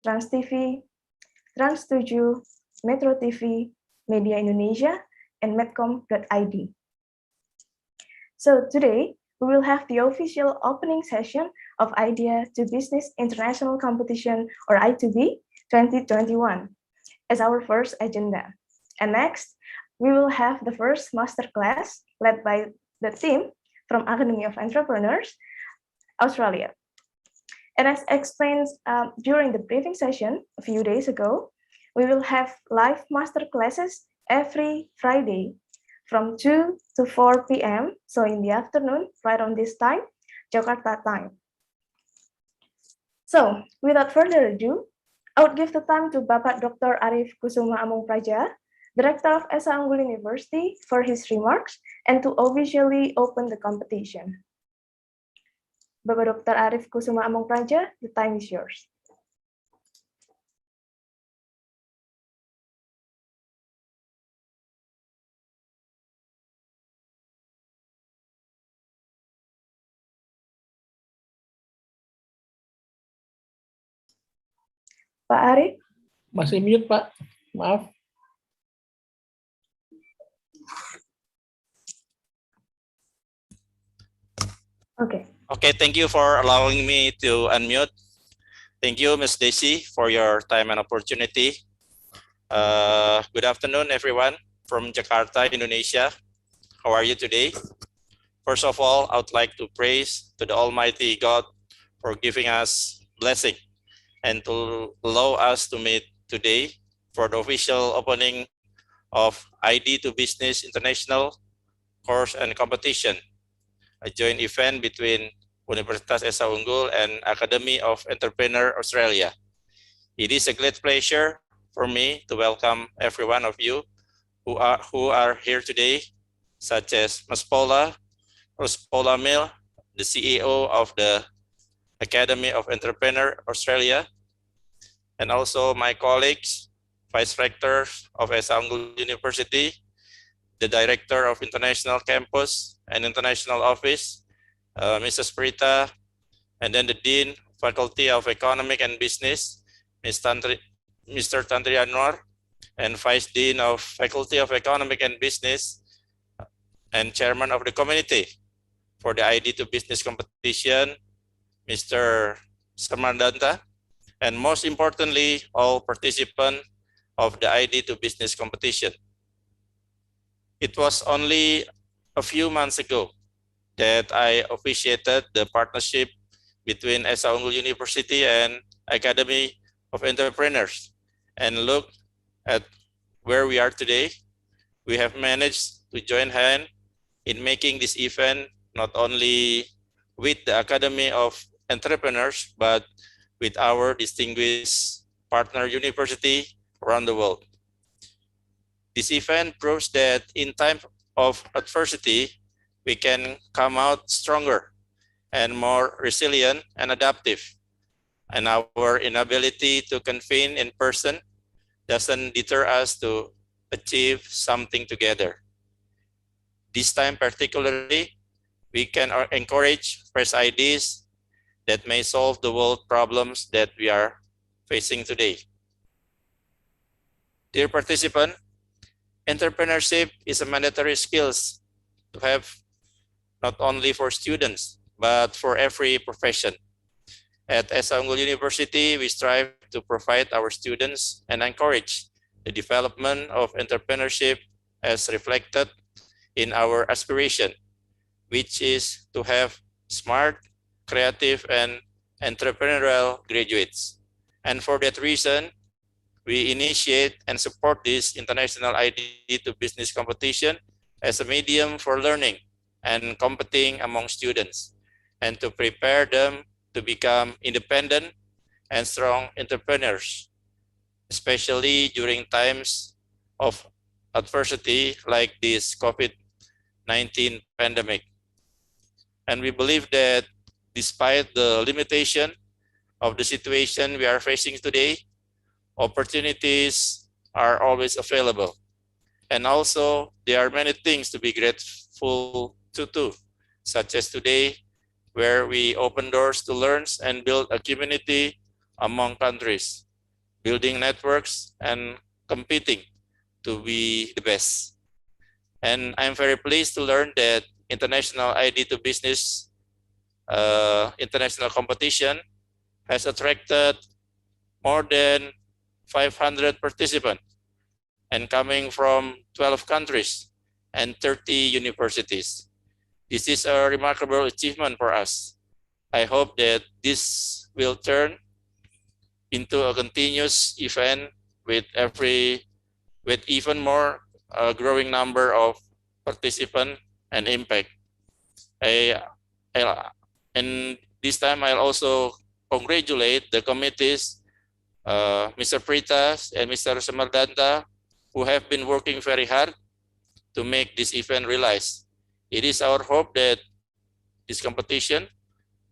Trans TV, Trans 7, Metro TV, Media Indonesia, and Medcom.id. So today, we will have the official opening session of Idea2Business International Competition, or I2B, 2021 as our first agenda. And next, we will have the first masterclass led by the team from Academy of Entrepreneurs, Australia. And as explained during the briefing session a few days ago, we will have live masterclasses every Friday from 2 to 4 p.m. So in the afternoon, right on this time, Jakarta time. So without further ado, I would give the time to Bapak Dr. Arif Kusuma Amung Praja, Director of Esa Unggul University, for his remarks and to officially open the competition. Bapak Dr. Arif Kusuma Amung Praja, the time is yours. Pak Arif? Masih mute, Pak. Maaf. Okay, thank you for allowing me to unmute. Thank you, Ms. Daisy, for your time and opportunity. Good afternoon, everyone from Jakarta, Indonesia. How are you today? First of all, I would like to praise to the Almighty God for giving us blessing and to allow us to meet today for the official opening of Idea2Business International Course and Competition, a joint event between Universitas Esa Unggul and Academy of Entrepreneurs Australia. It is a great pleasure for me to welcome every one of you who are here today, such as Ms. Paula Mill, the CEO of the Academy of Entrepreneurs Australia, and also my colleagues, Vice Rector of Esa Unggul University, the Director of International Campus and International Office, Mrs. Prita, and then the Dean, Faculty of Economic and Business, Mr. Tantri Anwar, and Vice Dean of Faculty of Economic and Business, and Chairman of the Committee for the Idea2Business competition, Mr. Samardanta, and most importantly, all participants of the Idea2Business competition. It was only a few months ago that I officiated the partnership between Esa Unggul University and Academy of Entrepreneurs. And look at where we are today. We have managed to join hands in making this event not only with the Academy of Entrepreneurs, but with our distinguished partner university around the world. This event proves that in time of adversity, we can come out stronger and more resilient and adaptive. And our inability to convene in person doesn't deter us to achieve something together. This time particularly, we can encourage fresh ideas that may solve the world problems that we are facing today. Dear participant, entrepreneurship is a mandatory skill to have not only for students, but for every profession. At Esa Unggul University, we strive to provide our students and encourage the development of entrepreneurship as reflected in our aspiration, which is to have smart, creative, and entrepreneurial graduates. And for that reason, we initiate and support this international Idea2Business competition as a medium for learning and competing among students, and to prepare them to become independent and strong entrepreneurs, especially during times of adversity like this COVID-19 pandemic. And we believe that despite the limitation of the situation we are facing today, opportunities are always available. And also, there are many things to be grateful to, such as today, where we open doors to learn and build a community among countries, building networks, and competing to be the best. And I'm very pleased to learn that International Idea2Business international competition has attracted more than 500 participants and coming from 12 countries and 30 universities. This is a remarkable achievement for us. I hope that this will turn into a continuous event with even more growing number of participants and impact. And this time I'll also congratulate the committees, Mr. Pritas and Mr. Samardanta, who have been working very hard to make this event realized. It is our hope that this competition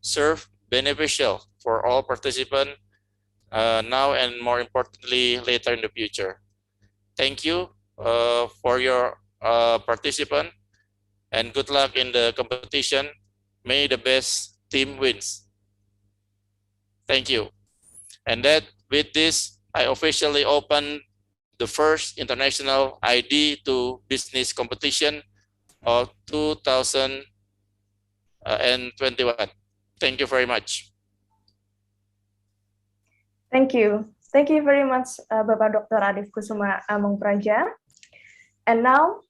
serve beneficial for all participants now and more importantly later in the future. Thank you for your participant and good luck in the competition. May the best team wins. Thank you. And that with this, I officially open the first international Idea2Business competition of 2021. Thank you very much. Thank you. Thank you very much, Bapak Dr. Adif Kusuma Amongpraja. And now,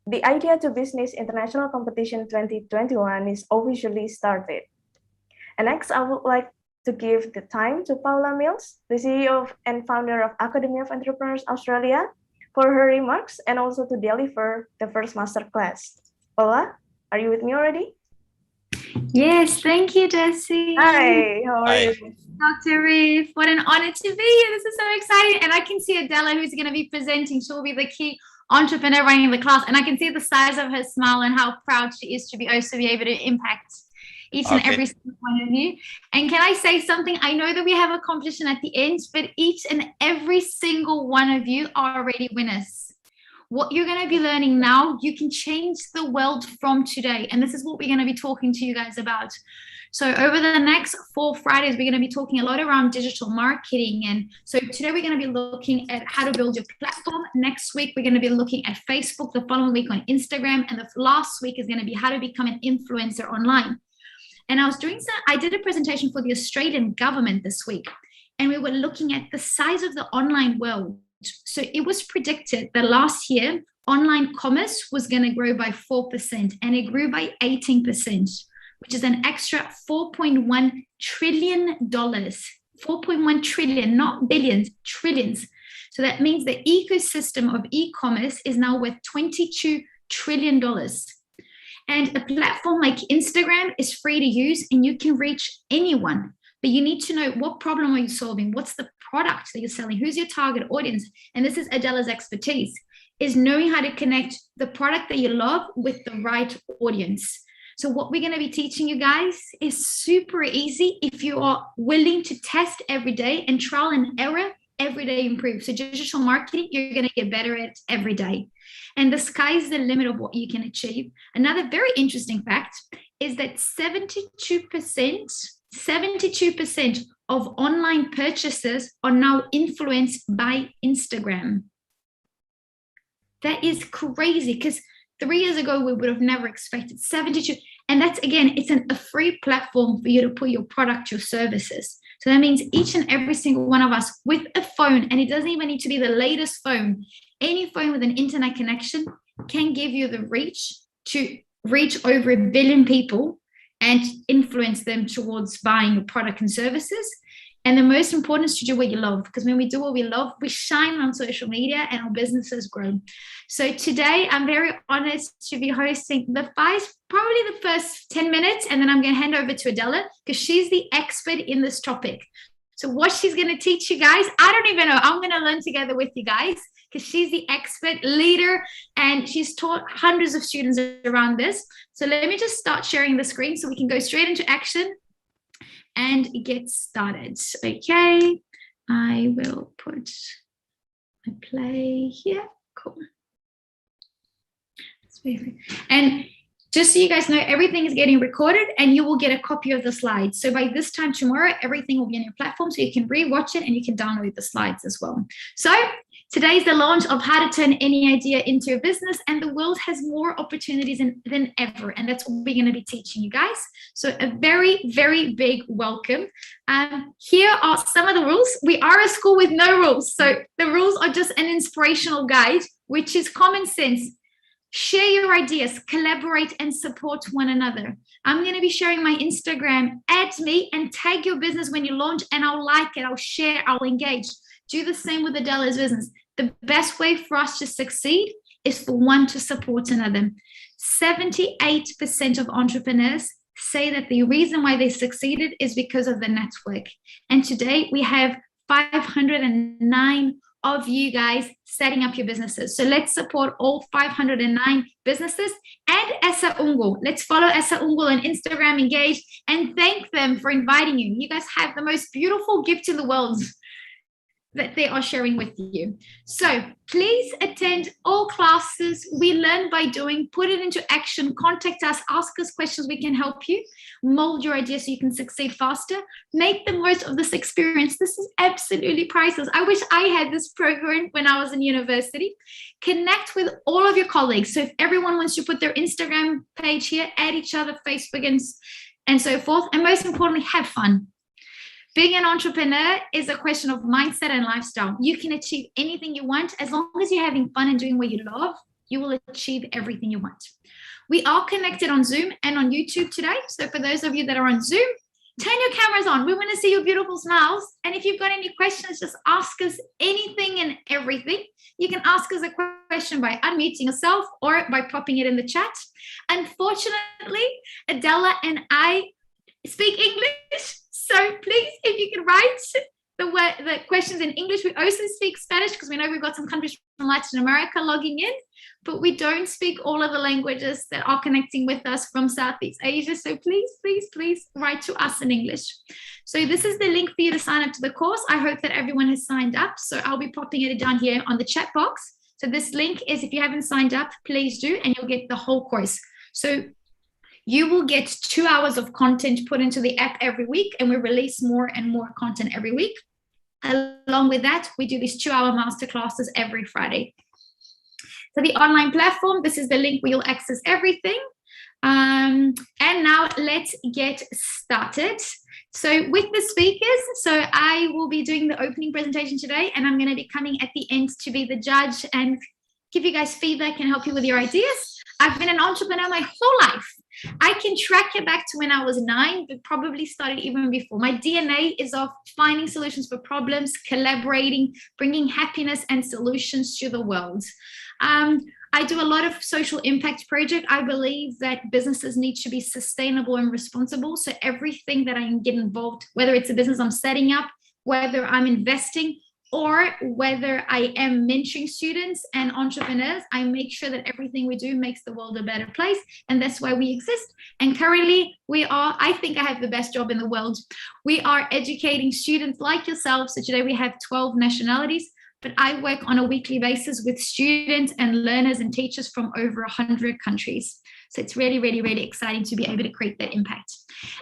the Idea2Business International Competition 2021 is officially started. And next, I would like to give the time to Paula Mills, the CEO and founder of Academy of Entrepreneurs Australia, for her remarks and also to deliver the first masterclass. Paula, are you with me already? Yes, thank you, Desi. Hi, how are you? Dr. Reef, what an honor to be here. This is so exciting. And I can see Adela, who's going to be presenting. She'll be the key entrepreneur running the class. And I can see the size of her smile and how proud she is to be able to impact each and every single one of you. And can I say something? I know that we have a competition at the end, but each and every single one of you are already winners. What you're going to be learning now, you can change the world from today. And this is what we're going to be talking to you guys about. So over the next 4 Fridays, we're going to be talking a lot around digital marketing. And so today we're going to be looking at how to build your platform. Next week, we're going to be looking at Facebook, the following week on Instagram. And the last week is going to be how to become an influencer online. And I did a presentation for the Australian government this week, and we were looking at the size of the online world. So it was predicted that last year, online commerce was going to grow by 4%, and it grew by 18%, which is an extra $4.1 trillion. 4.1 trillion, not billions, trillions. So that means the ecosystem of e-commerce is now worth $22 trillion. And a platform like Instagram is free to use and you can reach anyone, but you need to know what problem are you solving? What's the product that you're selling? Who's your target audience? And this is Adela's expertise, is knowing how to connect the product that you love with the right audience. So what we're going to be teaching you guys is super easy if you are willing to test every day and trial and error every day improve. So digital marketing, you're going to get better at every day. And the sky's the limit of what you can achieve. Another very interesting fact is that 72% of online purchases are now influenced by Instagram. That is crazy because 3 years ago, we would have never expected 72. And that's, again, it's a free platform for you to put your product, your services. So that means each and every single one of us with a phone, and it doesn't even need to be the latest phone, any phone with an internet connection can give you the reach to reach over 1 billion people and influence them towards buying your product and services. And the most important is to do what you love, because when we do what we love, we shine on social media and our businesses grow. So today, I'm very honored to be hosting probably the first 10 minutes, and then I'm going to hand over to Adela because she's the expert in this topic. So what she's going to teach you guys, I don't even know. I'm going to learn together with you guys because she's the expert leader and she's taught hundreds of students around this. So let me just start sharing the screen so we can go straight into action and get started. Okay, I will put my play here. Cool. And Just so you guys know, everything is getting recorded and you will get a copy of the slides. So by this time tomorrow, everything will be on your platform so you can re-watch it and you can download the slides as well. So today's the launch of how to turn any idea into a business, and the world has more opportunities than ever. And that's what we're going to be teaching you guys. So a very, very big welcome. Here are some of the rules. We are a school with no rules. So the rules are just an inspirational guide, which is common sense. Share your ideas, collaborate, and support one another. I'm going to be sharing my Instagram. Add me and tag your business when you launch, and I'll like it, I'll share, I'll engage. Do the same with Adela's business. The best way for us to succeed is for one to support another. 78% of entrepreneurs say that the reason why they succeeded is because of the network. And today we have 509 of you guys setting up your businesses. So let's support all 509 businesses and Esa Ungu. Let's follow Esa Ungu on Instagram, engage, and thank them for inviting you. You guys have the most beautiful gift in the world that they are sharing with you. So please attend all classes. We learn by doing, put it into action, contact us, ask us questions, we can help you, mold your ideas so you can succeed faster. Make the most of this experience. This is absolutely priceless. I wish I had this program when I was in university. Connect with all of your colleagues. So if everyone wants to put their Instagram page here, add each other, Facebook and so forth. And most importantly, have fun. Being an entrepreneur is a question of mindset and lifestyle. You can achieve anything you want. As long as you're having fun and doing what you love, you will achieve everything you want. We are connected on Zoom and on YouTube today. So for those of you that are on Zoom, turn your cameras on. We want to see your beautiful smiles. And if you've got any questions, just ask us anything and everything. You can ask us a question by unmuting yourself or by popping it in the chat. Unfortunately, Adela and I speak English. So please, if you can write the questions in English. We also speak Spanish because we know we've got some countries from Latin America logging in, but we don't speak all of the languages that are connecting with us from Southeast Asia. So please, please, please write to us in English. So this is the link for you to sign up to the course. I hope that everyone has signed up. So I'll be popping it down here on the chat box. So this link is, if you haven't signed up, please do, and you'll get the whole course. So you will get 2 hours of content put into the app every week, and we release more and more content every week. Along with that, we do these 2-hour masterclasses every Friday. So the online platform, this is the link where you'll access everything. And now let's get started. So with the speakers, so I will be doing the opening presentation today, and I'm going to be coming at the end to be the judge and give you guys feedback and help you with your ideas. I've been an entrepreneur my whole life. I can track it back to when I was 9, but probably started even before. My DNA is of finding solutions for problems, collaborating, bringing happiness and solutions to the world. I do a lot of social impact projects. I believe that businesses need to be sustainable and responsible. So everything that I get involved, whether it's a business I'm setting up, whether I'm investing, or whether I am mentoring students and entrepreneurs, I make sure that everything we do makes the world a better place. And that's why we exist. And currently I think I have the best job in the world. We are educating students like yourselves. So today we have 12 nationalities, but I work on a weekly basis with students and learners and teachers from over 100 countries. So it's really, really, really exciting to be able to create that impact.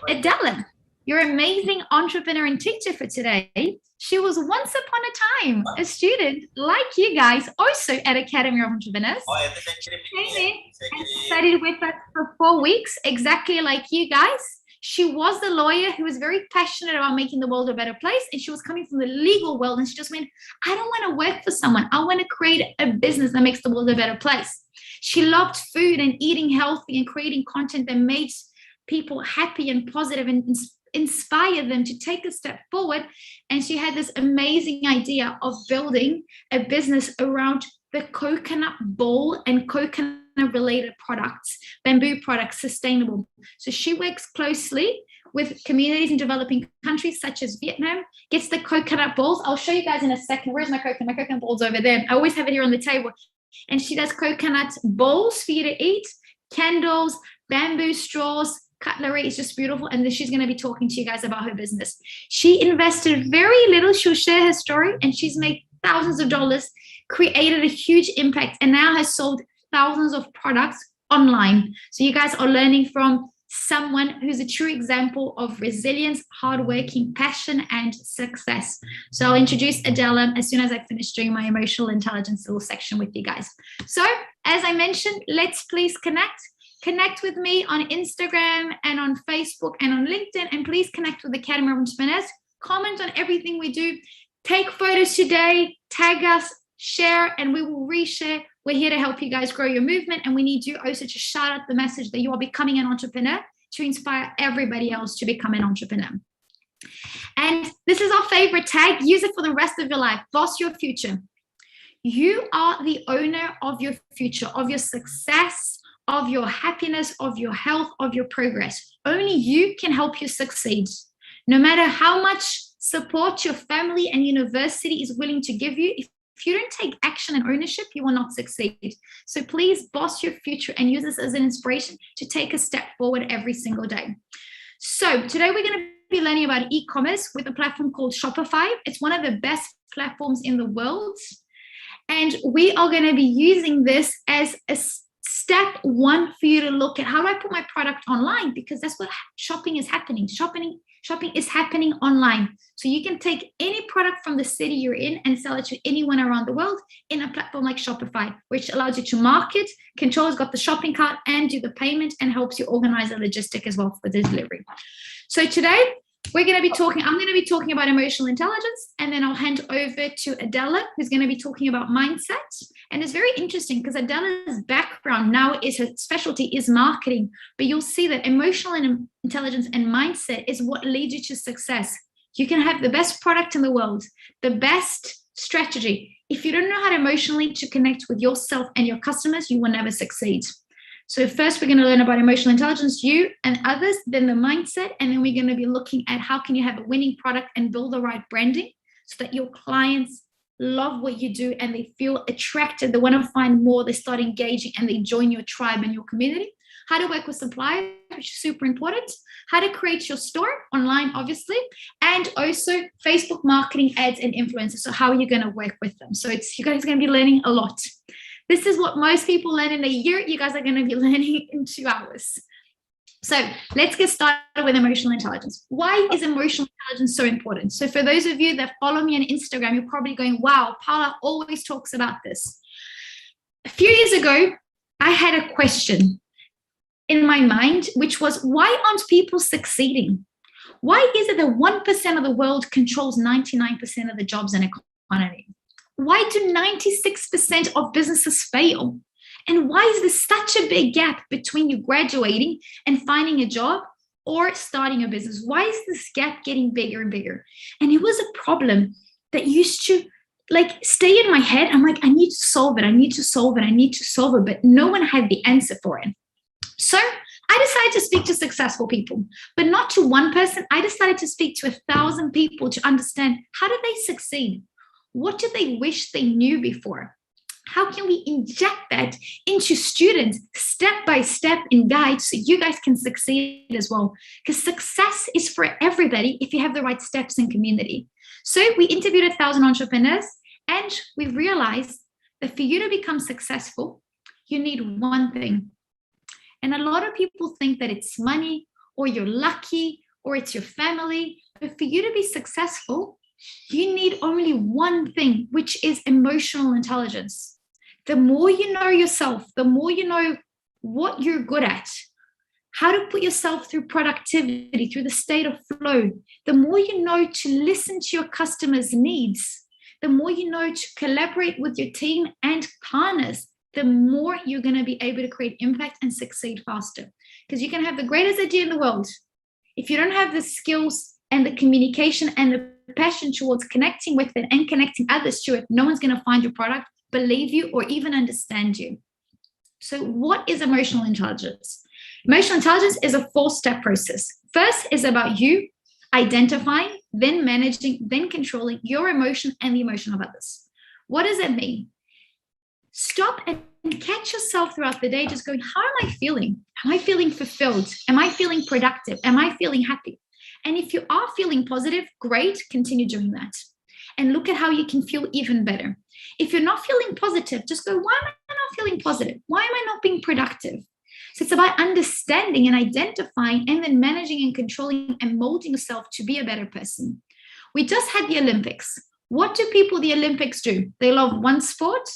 Adela, you're an amazing entrepreneur and teacher for today. She was once upon a time a student like you guys, also at Academy of Entrepreneurs. Came in and studied with us for 4 weeks, exactly like you guys. She was the lawyer who was very passionate about making the world a better place, and she was coming from the legal world, and she just went, I don't want to work for someone. I want to create a business that makes the world a better place. She loved food and eating healthy and creating content that made people happy and positive and inspire them to take a step forward. And she had this amazing idea of building a business around the coconut bowl and coconut related products, bamboo products, sustainable. So she works closely with communities in developing countries such as Vietnam, gets the coconut balls. I'll show you guys in a second. Where's my coconut? My coconut ball's over there. I always have it here on the table. And she does coconut bowls for you to eat, candles, bamboo straws, cutlery. Is just beautiful. And then she's going to be talking to you guys about her business. She invested very little. She'll share her story, and she's made thousands of dollars, created a huge impact, and now has sold thousands of products online. So you guys are learning from someone who's a true example of resilience, hardworking, passion, and success. So I'll introduce Adela as soon as I finish doing my emotional intelligence little section with you guys. So as I mentioned, let's please connect with me on Instagram and on Facebook and on LinkedIn, and please connect with Academy of Entrepreneurs. Comment on everything we do. Take photos today, tag us, share, and we will reshare. We're here to help you guys grow your movement, and we need you also to shout out the message that you are becoming an entrepreneur to inspire everybody else to become an entrepreneur. And this is our favorite tag. Use it for the rest of your life. Boss your future. You are the owner of your future, of your success, of your happiness, of your health, of your progress. Only you can help you succeed. No matter how much support your family and university is willing to give you, if you don't take action and ownership, you will not succeed. So please boss your future and use this as an inspiration to take a step forward every single day. So today we're going to be learning about e-commerce with a platform called Shopify. It's one of the best platforms in the world. And we are going to be using this as a step one for you to look at how do I put my product online, because that's what shopping is happening. Shopping is happening online. So you can take any product from the city you're in and sell it to anyone around the world in a platform like Shopify, which allows you to market, control, has got the shopping cart and do the payment, and helps you organize the logistic as well for the delivery. So today I'm going to be talking about emotional intelligence, and then I'll hand over to Adela, who's going to be talking about mindset. And it's very interesting because Adela's background now is her specialty is marketing, but you'll see that emotional intelligence and mindset is what leads you to success. You can have the best product in the world, the best strategy. If you don't know how to emotionally to connect with yourself and your customers, you will never succeed. So first, we're going to learn about emotional intelligence, you and others, then the mindset, and then we're going to be looking at how can you have a winning product and build the right branding so that your clients love what you do and they feel attracted, they want to find more, they start engaging, and they join your tribe and your community. How to work with suppliers, which is super important. How to create your store online, obviously, and also Facebook marketing, ads, and influencers. So how are you going to work with them? So you guys are going to be learning a lot. This is what most people learn in a year. You guys are going to be learning in 2 hours. So let's get started with emotional intelligence. Why is emotional intelligence so important? So for those of you that follow me on Instagram, you're probably going, wow, Paula always talks about this. A few years ago, I had a question in my mind, which was, why aren't people succeeding? Why is it that 1% of the world controls 99% of the jobs and economy? Why do 96% of businesses fail? And why is there such a big gap between you graduating and finding a job or starting a business? Why is this gap getting bigger and bigger? And it was a problem that used to stay in my head. I'm like, I need to solve it, but no one had the answer for it. So I decided to speak to successful people, but not to one person. I decided to speak to 1,000 people to understand, how do they succeed? What do they wish they knew before? How can we inject that into students step by step in guides so you guys can succeed as well? Because success is for everybody if you have the right steps in community. So we interviewed 1,000 entrepreneurs, and we realized that for you to become successful, you need one thing. And a lot of people think that it's money, or you're lucky, or it's your family. But for you to be successful, you need only one thing, which is emotional intelligence. The more you know yourself, the more you know what you're good at, how to put yourself through productivity, through the state of flow, the more you know to listen to your customers' needs, the more you know to collaborate with your team and partners, the more you're going to be able to create impact and succeed faster. Because you can have the greatest idea in the world. If you don't have the skills and the communication and the passion towards connecting with it and connecting others to it, no one's going to find your product, believe you, or even understand you. So what is emotional intelligence? Emotional intelligence is a 4-step process. First is about you identifying, then managing, then controlling your emotion and the emotion of others. What does that mean? Stop and catch yourself throughout the day just going, how am I feeling? Am I feeling fulfilled? Am I feeling productive? Am I feeling happy? And if you are feeling positive, great, continue doing that. And look at how you can feel even better. If you're not feeling positive, just go, why am I not feeling positive? Why am I not being productive? So it's about understanding and identifying and then managing and controlling and molding yourself to be a better person. We just had the Olympics. What do people at the Olympics do? They love one sport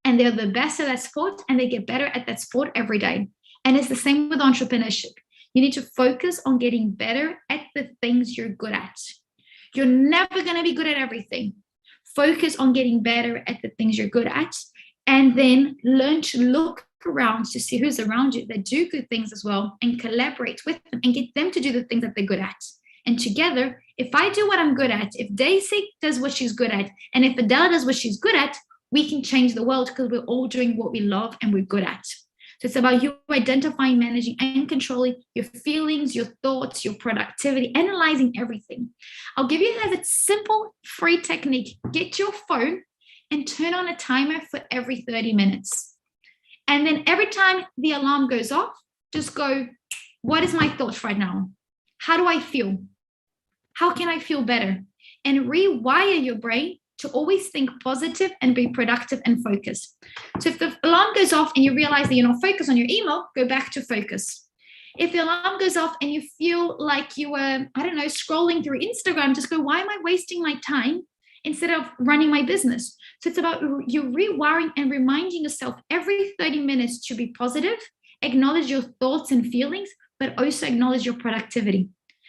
and they're the best at that sport and they get better at that sport every day. And it's the same with entrepreneurship. You need to focus on getting better at the things you're good at. You're never going to be good at everything. Focus on getting better at the things you're good at, and then learn to look around to see who's around you that do good things as well, and collaborate with them and get them to do the things that they're good at. And together, if I do what I'm good at, if Daisy does what she's good at, and if Adele does what she's good at, we can change the world because we're all doing what we love and we're good at. So it's about you identifying, managing, and controlling your feelings, your thoughts, your productivity, analyzing everything. I'll give you guys a simple free technique. Get your phone and turn on a timer for every 30 minutes. And then every time the alarm goes off, just go, what is my thoughts right now? How do I feel? How can I feel better? And rewire your brain to always think positive and be productive and focused. So if the alarm goes off and you realize that you're not focused on your email, go back to focus. If the alarm goes off and you feel like you were, scrolling through Instagram, just go, why am I wasting my time instead of running my business? So it's about you rewiring and reminding yourself every 30 minutes to be positive, acknowledge your thoughts and feelings, but also acknowledge your productivity.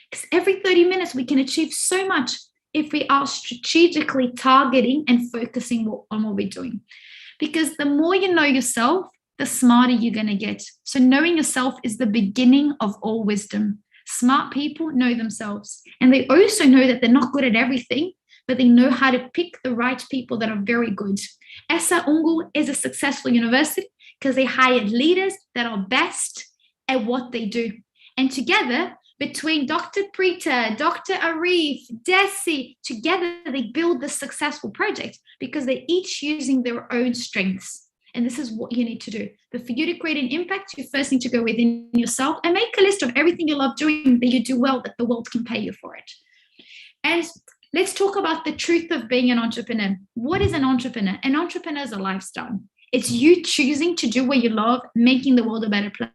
Because every 30 minutes we can achieve so much if we are strategically targeting and focusing on what we're doing. Because the more you know yourself, the smarter you're going to get. So knowing yourself is the beginning of all wisdom. Smart people know themselves. And they also know that they're not good at everything, but they know how to pick the right people that are very good. Essa Ungu is a successful university because they hired leaders that are best at what they do. And together, between Dr. Preeta, Dr. Arif, Desi, together they build this successful project because they're each using their own strengths. And this is what you need to do. But for you to create an impact, you first need to go within yourself and make a list of everything you love doing that you do well, that the world can pay you for it. And let's talk about the truth of being an entrepreneur. What is an entrepreneur? An entrepreneur is a lifestyle. It's you choosing to do what you love, making the world a better place.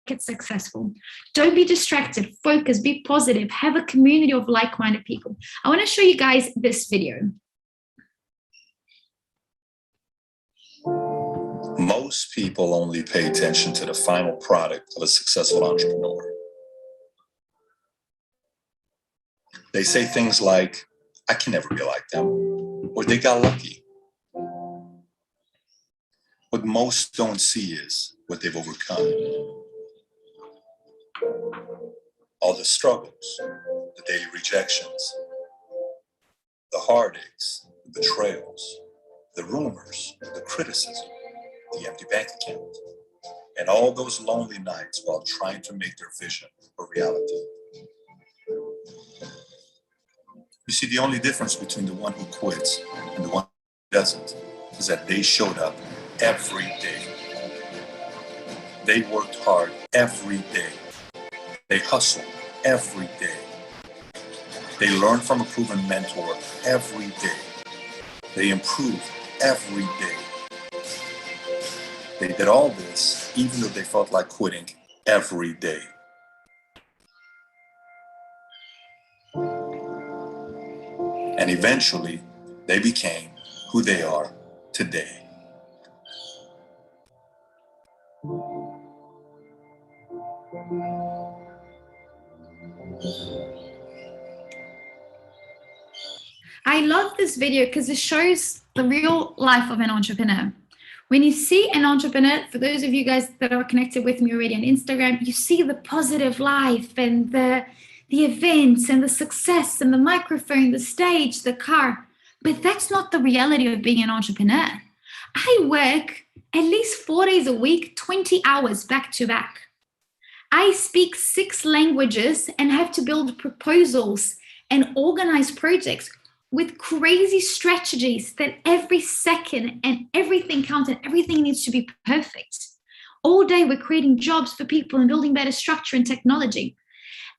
Get successful. Don't be distracted. Focus, be positive, have a community of like-minded people. I want to show you guys this video. Most people only pay attention to the final product of a successful entrepreneur. They say things like, I can never be like them, or they got lucky. What most don't see is what they've overcome. All the struggles, the daily rejections, the heartaches, the betrayals, the rumors, the criticism, the empty bank account, and all those lonely nights while trying to make their vision a reality. You see, the only difference between the one who quits and the one who doesn't is that they showed up every day. They worked hard every day. They hustle every day. They learn from a proven mentor every day. They improve every day. They did all this even though they felt like quitting every day. And eventually, they became who they are today. I love this video because it shows the real life of an entrepreneur. When you see an entrepreneur, for those of you guys that are connected with me already on Instagram, you see the positive life and the events and the success and the microphone, the stage, the car. But that's not the reality of being an entrepreneur. I work at least 4 days a week, 20 hours back to back. I speak 6 languages and have to build proposals and organize projects with crazy strategies that every second and everything counts and everything needs to be perfect. All day we're creating jobs for people and building better structure and technology.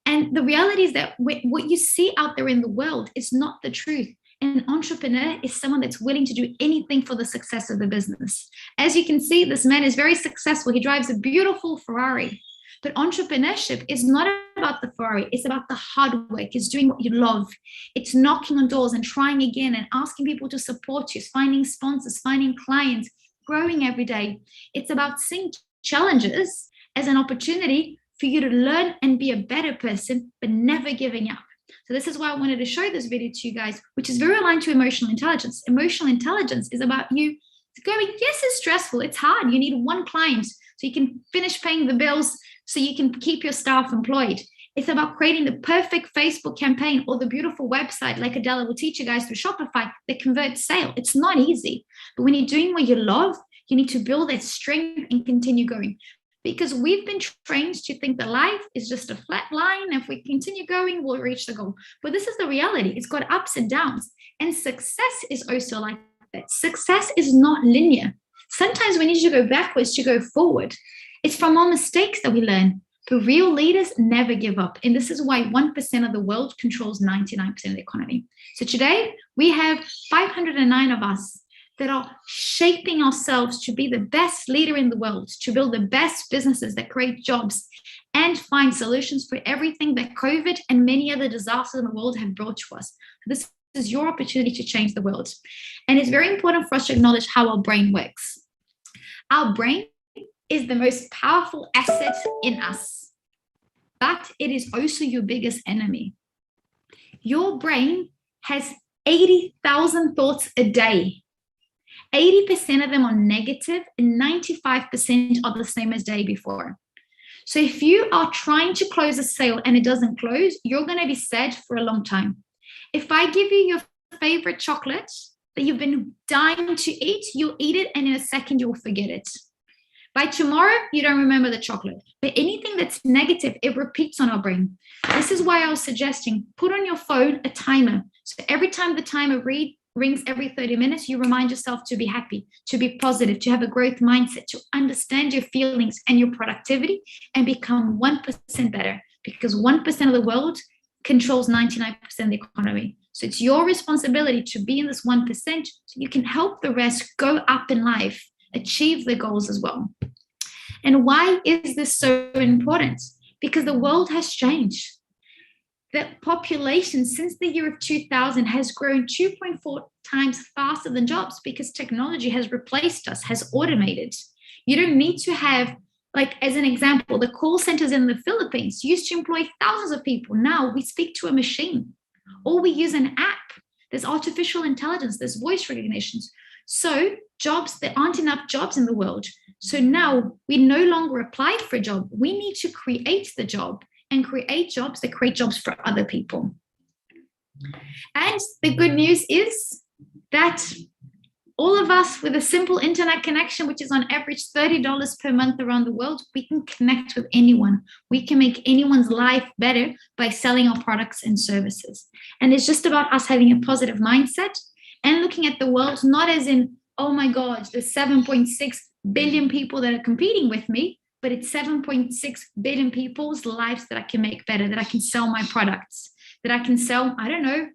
And the reality is that what you see out there in the world is not the truth. An entrepreneur is someone that's willing to do anything for the success of the business. As you can see, this man is very successful. He drives a beautiful Ferrari. But entrepreneurship is not about the Ferrari. It's about the hard work. It's doing what you love. It's knocking on doors and trying again and asking people to support you, finding sponsors, finding clients, growing every day. It's about seeing challenges as an opportunity for you to learn and be a better person, but never giving up. So this is why I wanted to show this video to you guys, which is very aligned to emotional intelligence. Emotional intelligence is about you going, yes, it's stressful. It's hard. You need one client so you can finish paying the bills, so you can keep your staff employed. It's about creating the perfect Facebook campaign or the beautiful website like Adela will teach you guys through Shopify that converts sale. It's not easy. But when you're doing what you love, you need to build that strength and continue going. Because we've been trained to think that life is just a flat line. If we continue going, we'll reach the goal. But this is the reality. It's got ups and downs. And success is also like that. Success is not linear. Sometimes we need to go backwards to go forward. It's from our mistakes that we learn. But real leaders never give up. And this is why 1% of the world controls 99% of the economy. So today we have 509 of us that are shaping ourselves to be the best leader in the world, to build the best businesses that create jobs and find solutions for everything that COVID and many other disasters in the world have brought to us. This is your opportunity to change the world. And it's very important for us to acknowledge how our brain works. Our brain is the most powerful asset in us, but it is also your biggest enemy. Your brain has 80,000 thoughts a day. 80% of them are negative and 95% are the same as day before. So if you are trying to close a sale and it doesn't close, you're going to be sad for a long time. If I give you your favorite chocolate that you've been dying to eat, you'll eat it and in a second you'll forget it. By tomorrow, you don't remember the chocolate. But anything that's negative, it repeats on our brain. This is why I was suggesting put on your phone a timer. So every time the timer rings every 30 minutes, you remind yourself to be happy, to be positive, to have a growth mindset, to understand your feelings and your productivity and become 1% better, because 1% of the world controls 99% of the economy. So it's your responsibility to be in this 1% so you can help the rest go up in life, achieve the goals as well. And why is this so important? Because the world has changed. The population since the year of 2000 has grown 2.4 times faster than jobs because technology has replaced us, has automated. You don't need to have, like as an example, the call centers in the Philippines used to employ thousands of people. Now we speak to a machine or we use an app. There's artificial intelligence, there's voice recognitions. So jobs, there aren't enough jobs in the world. So now we no longer apply for a job. We need to create the job and create jobs that create jobs for other people. And the good news is that all of us with a simple internet connection, which is on average $30 per month around the world, we can connect with anyone. We can make anyone's life better by selling our products and services. And it's just about us having a positive mindset and looking at the world not as in, oh my God, there's 7.6 billion people that are competing with me, but it's 7.6 billion people's lives that I can make better, that I can sell my products, that I can sell, I don't know,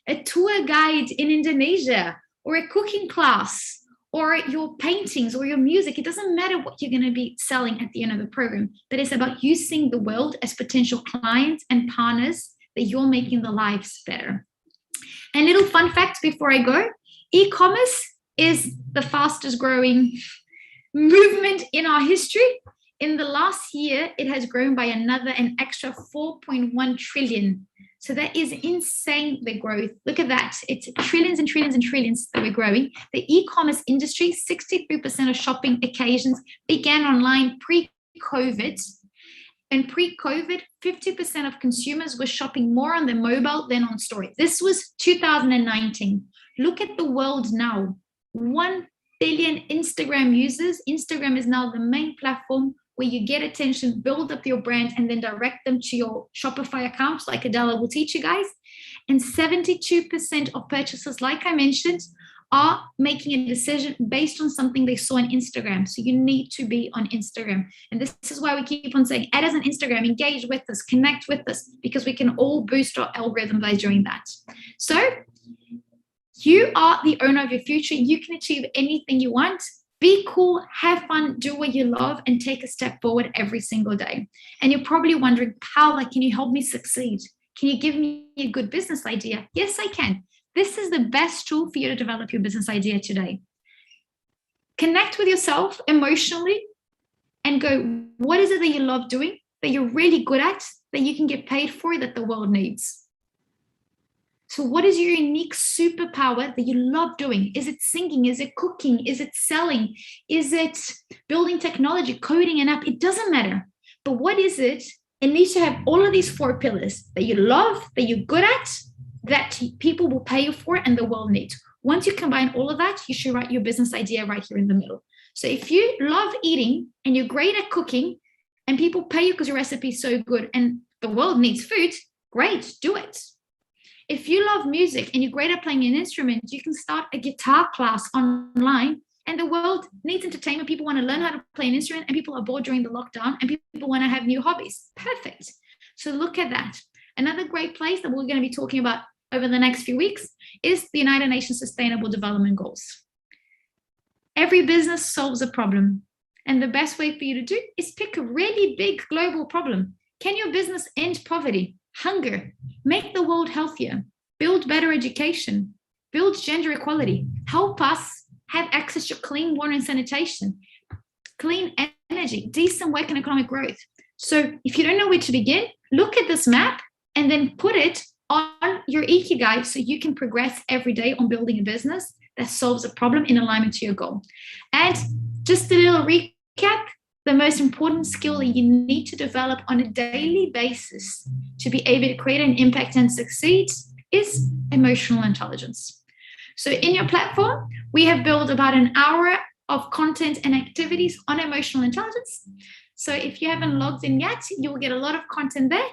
a tour guide in Indonesia or a cooking class or your paintings or your music. It doesn't matter what you're going to be selling at the end of the program, but it's about you seeing the world as potential clients and partners that you're making the lives better. And little fun fact before I go, e-commerce is the fastest growing movement in our history. In the last year, it has grown by an extra 4.1 trillion. So that is insane, the growth. Look at that. It's trillions and trillions and trillions that we're growing. The e-commerce industry, 63% of shopping occasions began online pre-COVID. And pre-COVID, 50% of consumers were shopping more on their mobile than on store. This was 2019. Look at the world now. 1 billion Instagram users. Instagram is now the main platform where you get attention, build up your brand, and then direct them to your Shopify accounts, like Adela will teach you guys. And 72% of purchasers, like I mentioned, are making a decision based on something they saw on Instagram. So you need to be on Instagram. And this is why we keep on saying, add us on Instagram, engage with us, connect with us, because we can all boost our algorithm by doing that. So You are the owner of your future. You can achieve anything you want. Be cool, have fun, do what you love, and take a step forward every single day. And you're probably wondering, Paula, can you help me succeed? Can you give me a good business idea? Yes, I can. This is the best tool for you to develop your business idea today. Connect with yourself emotionally and go, what is it that you love doing, that you're really good at, that you can get paid for, that the world needs? So what is your unique superpower that you love doing? Is it singing? Is it cooking? Is it selling? Is it building technology, coding an app? It doesn't matter. But what is it? It needs to have all of these 4 pillars that you love, that you're good at, that people will pay you for and the world needs. Once you combine all of that, you should write your business idea right here in the middle. So if you love eating and you're great at cooking and people pay you because your recipe is so good and the world needs food, great, do it. If you love music and you're great at playing an instrument, you can start a guitar class online, and the world needs entertainment. People want to learn how to play an instrument, and people are bored during the lockdown, and people want to have new hobbies. Perfect. So look at that. Another great place that we're going to be talking about over the next few weeks is the United Nations Sustainable Development Goals. Every business solves a problem, and the best way for you to do is pick a really big global problem. Can your business end poverty? Hunger, make the world healthier, build better education, build gender equality, help us have access to clean water and sanitation, clean energy, decent work and economic growth. So if you don't know where to begin, look at this map and then put it on your Ikigai so you can progress every day on building a business that solves a problem in alignment to your goal. And just a little recap, the most important skill that you need to develop on a daily basis to be able to create an impact and succeed is emotional intelligence. So in your platform, we have built about an hour of content and activities on emotional intelligence. So if you haven't logged in yet, you will get a lot of content there.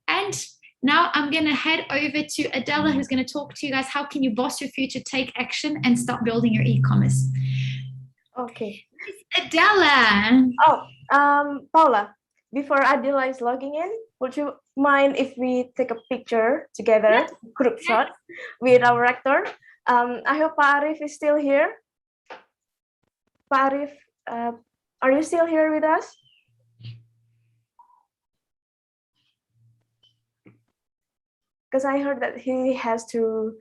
And now I'm going to head over to Adela, who's going to talk to you guys. How can you boss your future, take action, and start building your e-commerce? Okay. Adela. Paula, before Adela is logging in, would you mind if we take a picture together, group shot, with our actor? I hope Pa Arif is still here. Pa Arif, are you still here with us? Because I heard that he has to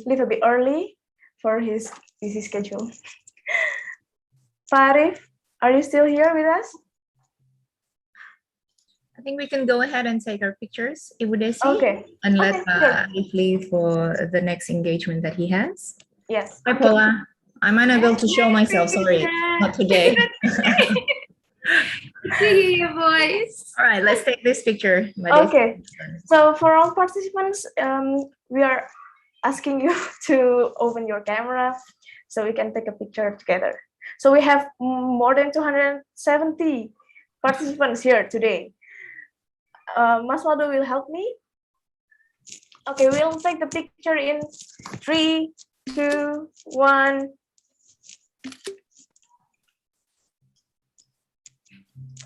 leave a bit early for his busy schedule. Pa Arif, are you still here with us? I think we can go ahead and take our pictures, Idea2Business, Okay. and let sure. Arif leave for the next engagement that he has. Yes. Hi, Paula. I'm unable to show myself. Sorry, not today. To hear your voice. All right, let's take this picture. Okay. So for all participants, we are asking you to open your camera so we can take a picture together. So we have more than 270 participants here today. Mas Waldo will help me. Okay, we'll take the picture in 3, 2, 1.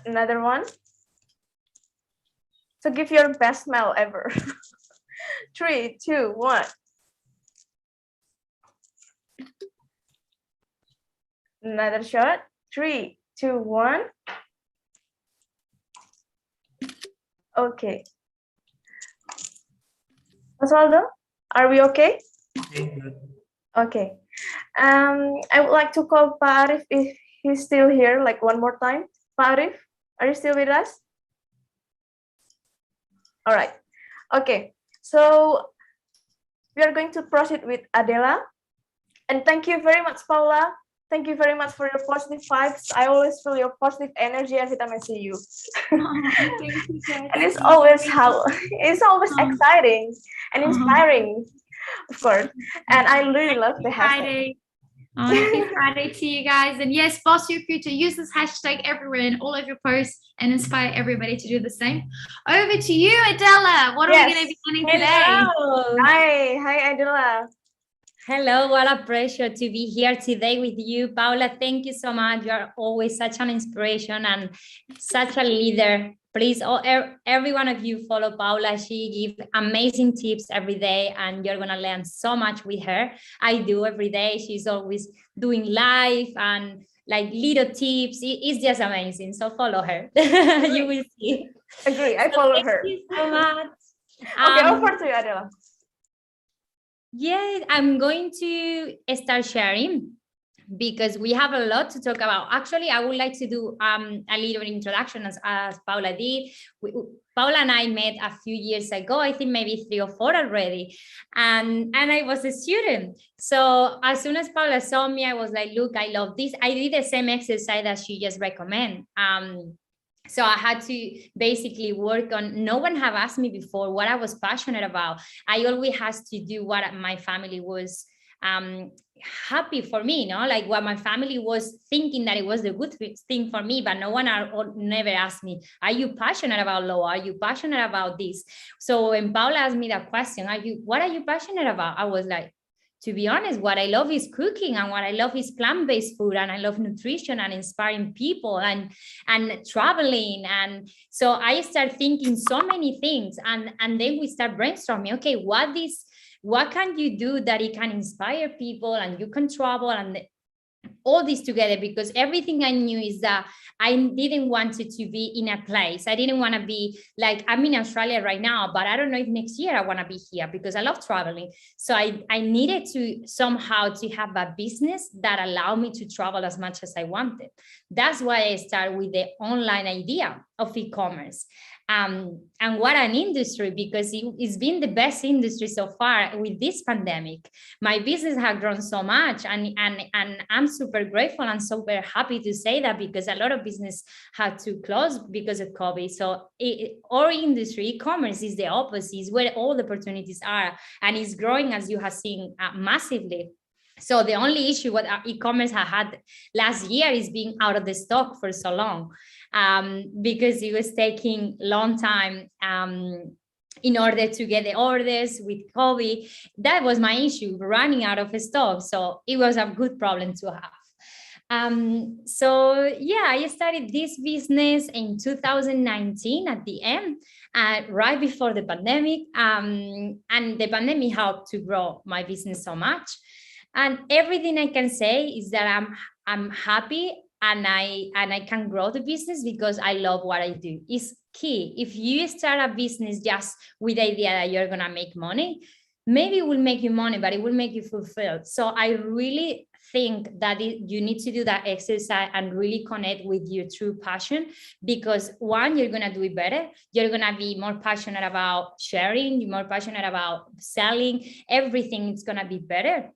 Another one. So give your best smile ever. 3, 2, 1. Another shot. 3, 2, 1. Okay. Osvaldo, are we okay? Okay. I would like to call Pa Arif if he's still here, like one more time. Pa Arif, are you still with us? All right. Okay. So we are going to proceed with Adela. And thank you very much, Paula. Thank you very much for your positive vibes. I always feel your positive energy every time I see you. Thank you, And it's always exciting and inspiring, of course. And I really love the hashtag. Friday. Happy Friday to you guys. And yes, boss your future. Use this hashtag everywhere in all of your posts and inspire everybody to do the same. Over to you, Adela. What are we going to be learning today? Hello. Hi, Adela. Hello, what a pleasure to be here today with you, Paula. Thank you so much. You are always such an inspiration and such a leader please, every one of you follow Paula. She gives amazing tips every day, and you're gonna learn so much with her. I do every day. She's always doing live and like little tips. It's just amazing. So follow her. You will see. Agree. I follow her. Thank you so much. Okay, over to you, Adela. Yeah, I'm going to start sharing because we have a lot to talk about. Actually, I would like to do a little introduction as Paula did. Paula and I met a few years ago, I think maybe 3 or 4 already. And I was a student. So as soon as Paula saw me, I was like, look, I love this. I did the same exercise that she just recommended. So I had to basically work on, no one have asked me before what I was passionate about. I always had to do what my family was happy for me, like what my family was thinking that it was the good thing for me, but no one never asked me, are you passionate about law? Are you passionate about this? So when Paula asked me that question, what are you passionate about? I was like, to be honest, what I love is cooking, and what I love is plant-based food, and I love nutrition and inspiring people and traveling. And so I start thinking so many things, and then we start brainstorming, okay, what can you do that it can inspire people and you can travel and all this together? Because everything I knew is that I didn't want it to be in a place. I didn't want to be like, I'm in Australia right now, but I don't know if next year I want to be here because I love traveling. So I needed to somehow to have a business that allowed me to travel as much as I wanted. That's why I started with the online idea of e-commerce. And what an industry, because it's been the best industry so far with this pandemic. My business has grown so much, and I'm super grateful and super happy to say that, because a lot of business had to close because of COVID. So our industry, e-commerce, is the opposite, is where all the opportunities are, and it's growing, as you have seen, massively. So the only issue what e-commerce had last year is being out of the stock for so long, because it was taking a long time in order to get the orders with COVID. That was my issue, running out of stock. So it was a good problem to have. So yeah, I started this business in 2019 at the end, right before the pandemic. And the pandemic helped to grow my business so much. And everything I can say is that I'm happy, and I can grow the business because I love what I do. It's key. If you start a business just with the idea that you're gonna make money, maybe it will make you money, but it will make you fulfilled. So I really think that you need to do that exercise and really connect with your true passion, because one, you're gonna do it better. You're gonna be more passionate about sharing, you're more passionate about selling, everything is gonna be better.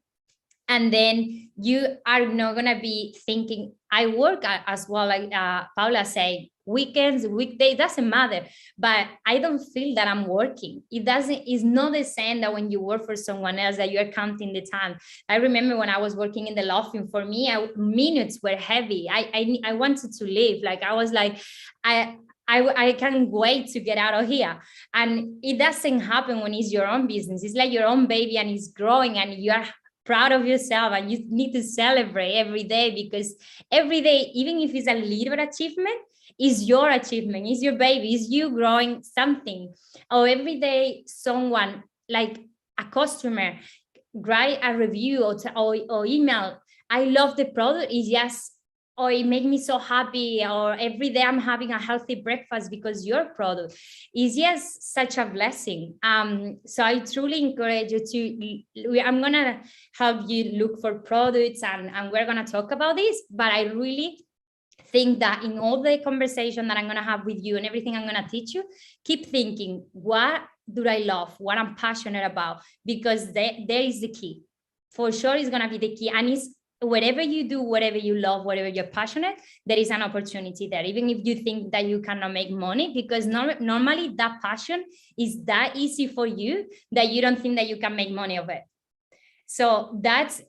And then you are not going to be thinking, I work as well, like Paula said, weekends, weekday, doesn't matter, but I don't feel that I'm working. It's not the same that when you work for someone else that you're counting the time. I remember when I was working in the law firm, for me, minutes were heavy. I wanted to leave. Like, I was like, I can't wait to get out of here. And it doesn't happen when it's your own business. It's like your own baby, and it's growing, and you are proud of yourself, and you need to celebrate every day, because every day, even if it's a little achievement, is your achievement, is your baby, is you growing something. Or every day someone, like a customer, write a review or email, I love the product, is just, or it makes me so happy, or every day I'm having a healthy breakfast because your product is just such a blessing. So I truly encourage you I'm gonna help you look for products, and we're gonna talk about this, but I really think that in all the conversation that I'm gonna have with you and everything I'm gonna teach you, keep thinking, what do I love, what I'm passionate about, because there is the key. For sure, it's gonna be the key, and it's whatever you do, whatever you love, whatever you're passionate, there is an opportunity there, even if you think that you cannot make money, because normally that passion is that easy for you that you don't think that you can make money of it. So that's,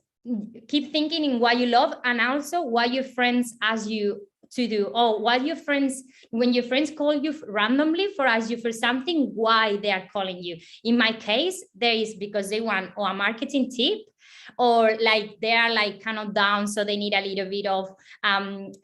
keep thinking in what you love, and also what your friends ask you to do, or what your friends, when your friends call you randomly for ask you for something, why they are calling you. In my case, there is because they want a marketing tip, or like they are like kind of down, so they need a little bit of,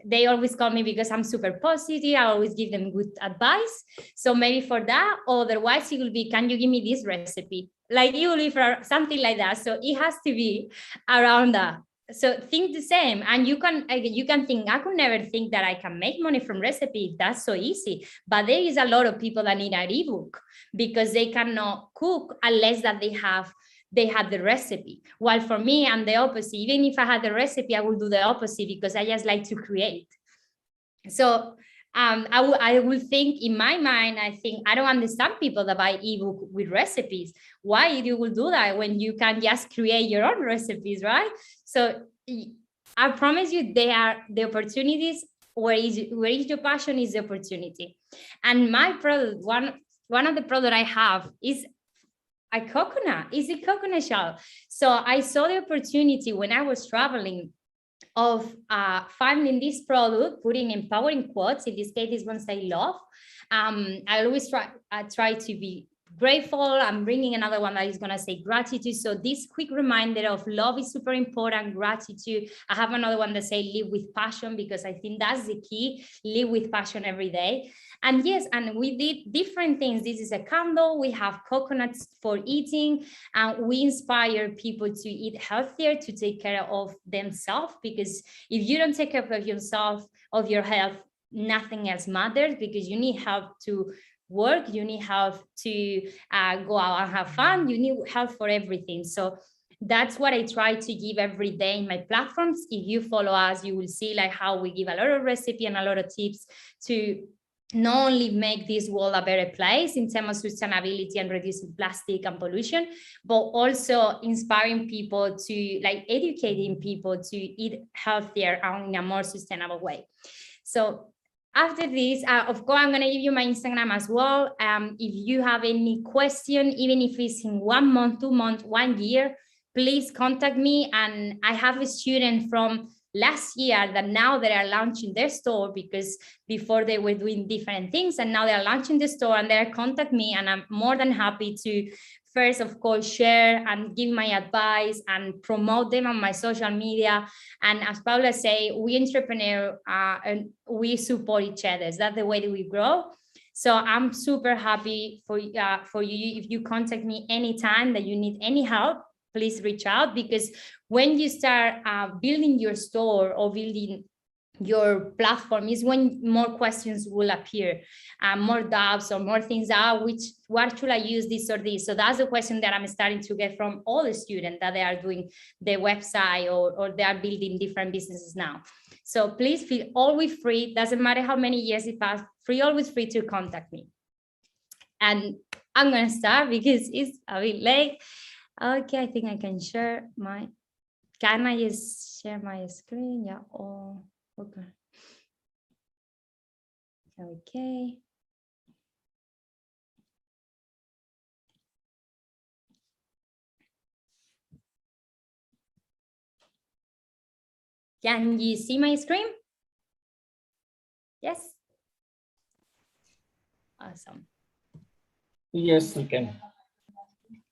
they always call me because I'm super positive. I always give them good advice. So maybe for that, otherwise it will be, can you give me this recipe? Like it will be for something like that. So it has to be around that. So think the same, and you can think, I could never think that I can make money from recipe if that's so easy. But there is a lot of people that need an ebook because they cannot cook unless that they have the recipe. While for me, I'm the opposite. Even if I had the recipe, I would do the opposite because I just like to create. So I will think in my mind, I think I don't understand people that buy ebook with recipes. Why you will do that when you can just create your own recipes, right? So I promise you, they are the opportunities. Where is your passion is the opportunity. And my product, one of the product I have is a coconut. It's a coconut shell. So I saw the opportunity when I was traveling of finding this product, putting empowering quotes. In this case, these ones I love. I always try to be grateful. I'm bringing another one that is going to say gratitude. So this quick reminder of love is super important. Gratitude. I have another one that say live with passion, because I think that's the key. Live with passion every day. And yes, and we did different things. This is a candle. We have coconuts for eating, and we inspire people to eat healthier, to take care of themselves, because if you don't take care of yourself, of your health, nothing else matters, because you need help to work, you need help to go out and have fun, you need help for everything. So that's what I try to give every day in my platforms. If you follow us, you will see like how we give a lot of recipe and a lot of tips to not only make this world a better place in terms of sustainability and reducing plastic and pollution, but also inspiring people to, like, educating people to eat healthier and in a more sustainable way. So after this, of course, I'm going to give you my Instagram as well. If you have any question, even if it's in 1 month, 2 months, 1 year, please contact me. And I have a student from last year that now they are launching their store, because before they were doing different things, and now they are launching the store, and they contact me, and I'm more than happy to first, of course, share and give my advice and promote them on my social media. And as Paula say, we entrepreneur and we support each other. That's the way that we grow. So I'm super happy for you if you contact me anytime that you need any help. Please reach out, because when you start building your store or building your platform is when more questions will appear, more doubts or more things are, what should I use, this or this? So that's the question that I'm starting to get from all the students that they are doing the website or they are building different businesses now. So please feel always free. Doesn't matter how many years it passed, always free to contact me. And I'm going to start because it's a bit late. Okay, I think I can share my, can I just share my screen? Yeah. Oh, okay. Okay. Can you see my screen? Yes. Awesome. Yes, we can.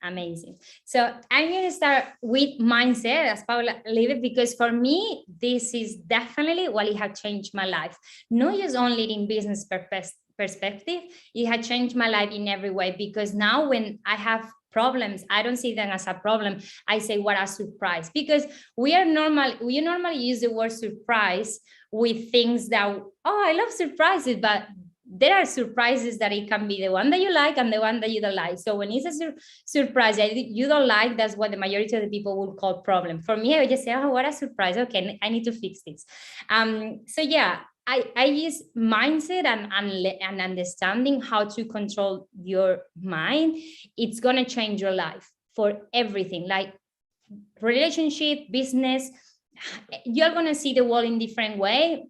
Amazing. So I'm going to start with mindset, as Paula leave it, because for me, this is definitely what it had changed my life. Not just only in business perspective, it had changed my life in every way, because now when I have problems, I don't see them as a problem. I say, what a surprise, because we normally use the word surprise with things that, oh, I love surprises, but there are surprises that it can be the one that you like and the one that you don't like. So when it's a surprise that you don't like, that's what the majority of the people would call problem. For me, I would just say, oh, what a surprise. Okay, I need to fix this. So yeah, I use mindset and understanding how to control your mind. It's going to change your life for everything, like relationship, business. You're going to see the world in different way.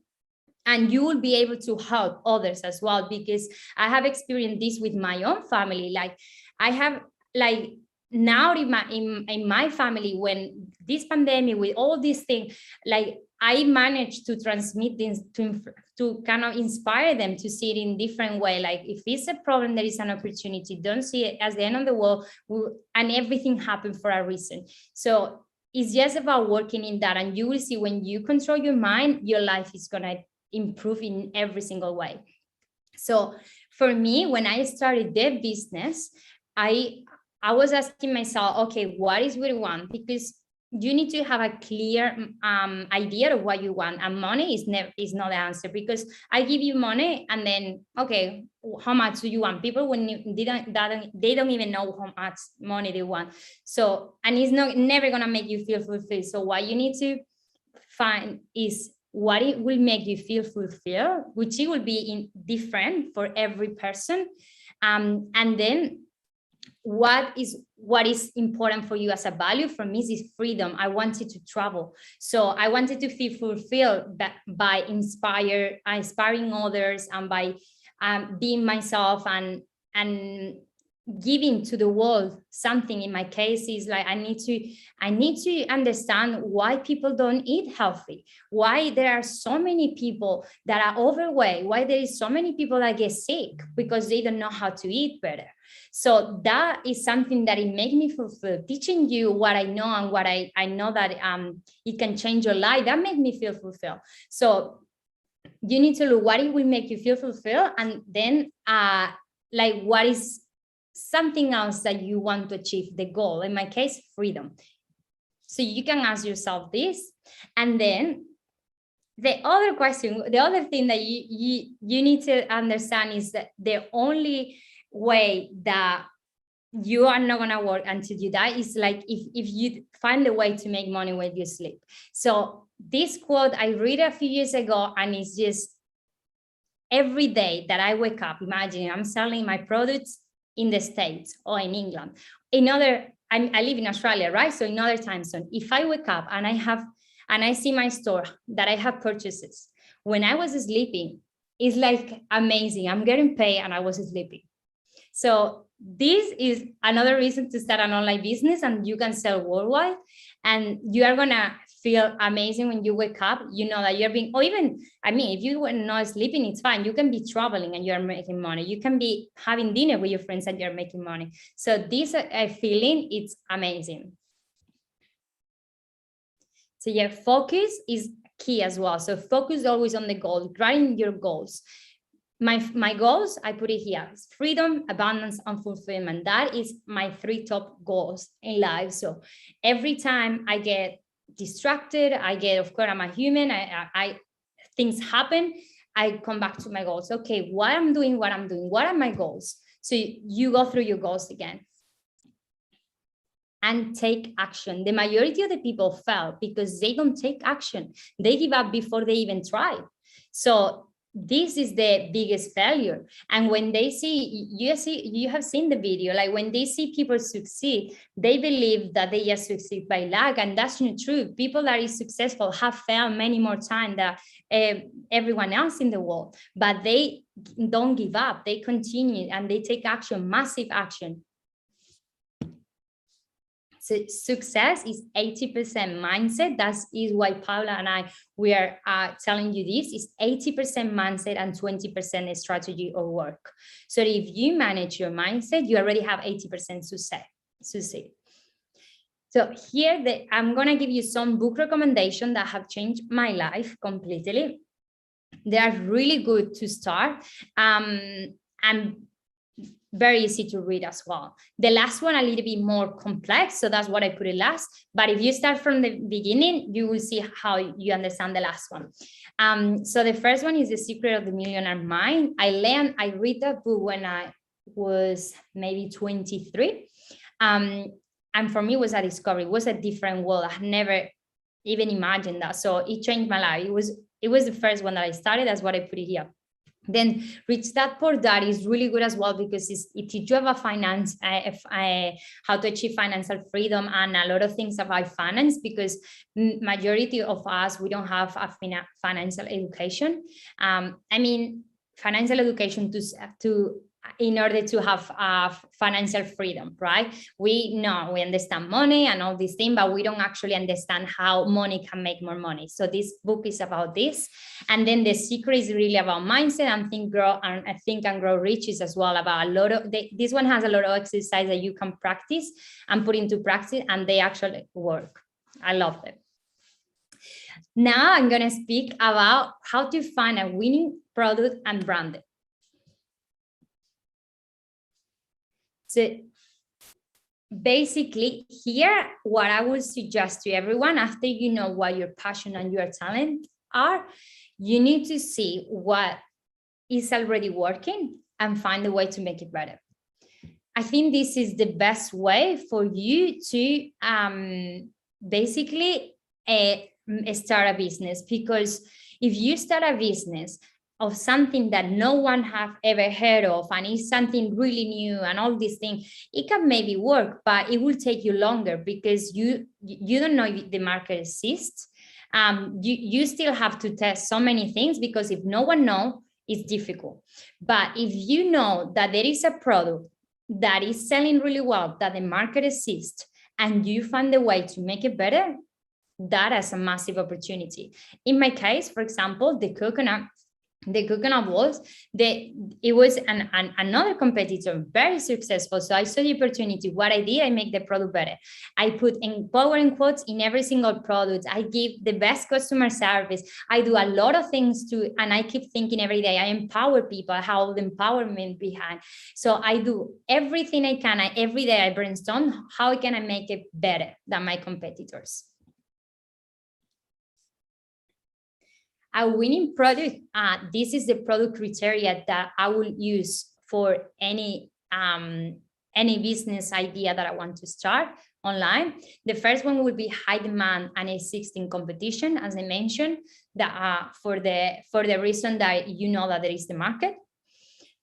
And you will be able to help others as well, because I have experienced this with my own family. Like I have, like now in my family, when this pandemic, with all these things, like I managed to transmit this to kind of inspire them to see it in different way. Like if it's a problem, there is an opportunity. Don't see it as the end of the world, and everything happened for a reason. So it's just about working in that, and you will see when you control your mind, your life is going to improve in every single way. So for me, when I started the business, I was asking myself, okay, what is what I want? Because you need to have a clear idea of what you want, and money is not the answer, because I give you money and then, okay, how much do you want? People when they don't even know how much money they want. So, and it's never gonna make you feel fulfilled. So what you need to find is what it will make you feel fulfilled, which it will be different for every person, and then what is important for you as a value. For me is freedom. I wanted to travel, so I wanted to feel fulfilled by inspiring others, and by being myself and giving to the world something. In my case is like I need to understand why people don't eat healthy, why there are so many people that are overweight, why there is so many people that get sick because they don't know how to eat better. So that is something that it made me fulfilled. Teaching you what I know and what I know that it can change your life, that made me feel fulfilled. So you need to look what it will make you feel fulfilled, and then like what is something else that you want to achieve, the goal. In my case, freedom. So you can ask yourself this, and then the other question, the other thing that you need to understand is that the only way that you are not gonna work until you die is like if you find a way to make money when you sleep. So this quote I read a few years ago, and it's just every day that I wake up, imagine I'm selling my products in the States or in England. I live in Australia, right? So in other time zone, if I wake up and I see my store that I have purchases when I was sleeping, it's like amazing. I'm getting paid and I was sleeping. So this is another reason to start an online business, and you can sell worldwide, and you are gonna feel amazing when you wake up. You know that you're being, or even, I mean, if you were not sleeping, it's fine. You can be traveling and you're making money. You can be having dinner with your friends and you're making money. So this feeling, it's amazing. So yeah, focus is key as well. So focus always on the goal, writing your goals. My goals, I put it here, is freedom, abundance, and fulfillment. That is my 3 top goals in life. So every time I get distracted, of course, I'm a human, things happen, I come back to my goals. Okay, what I'm doing, what are my goals? So you go through your goals again and take action. The majority of the people fail because they don't take action. They give up before they even try. So this is the biggest failure. And when they you have seen the video, like when they see people succeed, they believe that they just succeed by luck, and that's not true. People that is successful have failed many more times than everyone else in the world, but they don't give up. They continue and they take action, massive action. So success is 80% mindset. That is why Paula and we are telling you this is 80% mindset and 20% strategy or work. So if you manage your mindset, you already have 80% success. So here I'm going to give you some book recommendations that have changed my life completely. They are really good to start. And very easy to read as well. The last one a little bit more complex, so that's what I put it last. But if you start from the beginning, you will see how you understand the last one. So the first one is The Secret of the Millionaire Mind. I read that book when I was maybe 23. And for me, it was a discovery. It was a different world. I never even imagined that. So it changed my life. It was the first one that I started. That's what I put it here. Then Rich Dad Poor Dad is really good as well, because it teaches you about finance, how to achieve financial freedom and a lot of things about finance, because majority of us, we don't have a financial education. I mean, financial education in order to have financial freedom, right? We understand money and all these things, but we don't actually understand how money can make more money. So this book is about this. And then The Secret is really about mindset, and Think and Grow Rich is as well about this one has a lot of exercise that you can practice and put into practice, and they actually work. I love them. Now I'm going to speak about how to find a winning product and brand it. So basically here, what I would suggest to everyone, after you know what your passion and your talent are, you need to see what is already working and find a way to make it better. I think this is the best way for you to basically start a business, because if you start a business of something that no one have ever heard of and it's something really new and all these things, it can maybe work, but it will take you longer because you don't know if the market exists. You still have to test so many things, because if no one knows, it's difficult. But if you know that there is a product that is selling really well, that the market exists, and you find a way to make it better, that is a massive opportunity. In my case, for example, the coconut balls, it was another competitor, very successful. So I saw the opportunity. What I did, I make the product better. I put empowering quotes in every single product. I give the best customer service. I do a lot of things and I keep thinking every day, I empower people, I have all the empowerment behind. So I do everything I can. Every day I brainstorm, how can I make it better than my competitors? A winning product, this is the product criteria that I will use for any business idea that I want to start online. The first one will be high demand and existing competition, as I mentioned, that for the reason that you know that there is the market.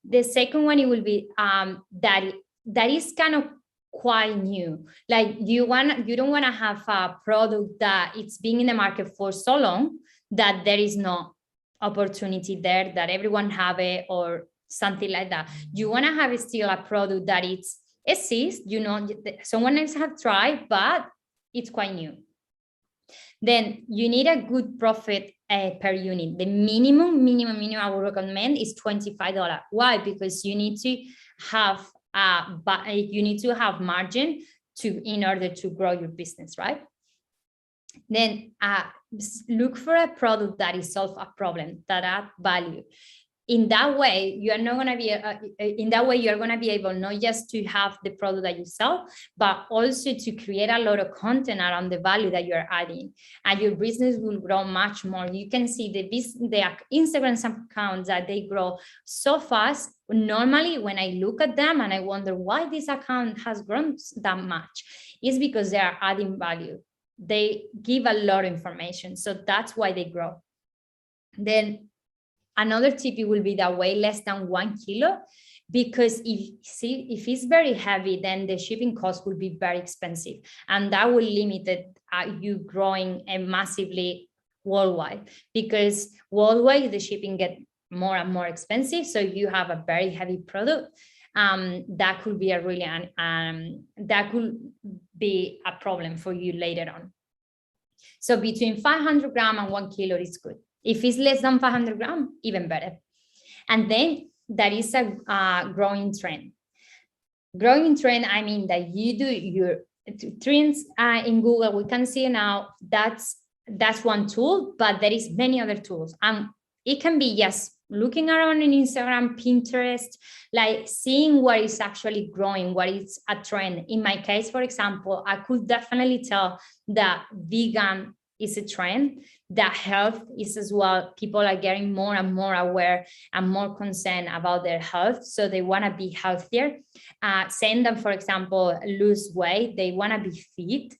The second one, it will be that is kind of quite new. Like you don't want to have a product that it's been in the market for so long that there is no opportunity there, that everyone have it or something like that. You want to have still a product that exists, you know, someone else have tried, but it's quite new. Then you need a good profit per unit. The minimum I would recommend is $25. Why? Because you need to have margin in order to grow your business, right? Then look for a product that is solve a problem, that add value. In that way, you are not going to be. You are going to be able not just to have the product that you sell, but also to create a lot of content around the value that you are adding, and your business will grow much more. You can see the Instagram accounts that they grow so fast. Normally, when I look at them and I wonder why this account has grown that much, is because they are adding value. They give a lot of information, so that's why they grow. Then another tip will be that weigh less than 1 kilo, because if it's very heavy, then the shipping cost will be very expensive, and that will limit you growing massively worldwide, because worldwide the shipping get more and more expensive. So you have a very heavy product. That could be that could be a problem for you later on. So between 500 grams and 1 kilo is good. If it's less than 500 grams, even better. And then there is a growing trend. Growing trend, I mean that you do your trends in Google. We can see now that's one tool, but there is many other tools. It can be just looking around on Instagram, Pinterest, like seeing what is actually growing, what is a trend. In my case, for example, I could definitely tell that vegan is a trend, that health is as well. People are getting more and more aware and more concerned about their health. So they want to be healthier. Saying that, for example, lose weight, they want to be fit.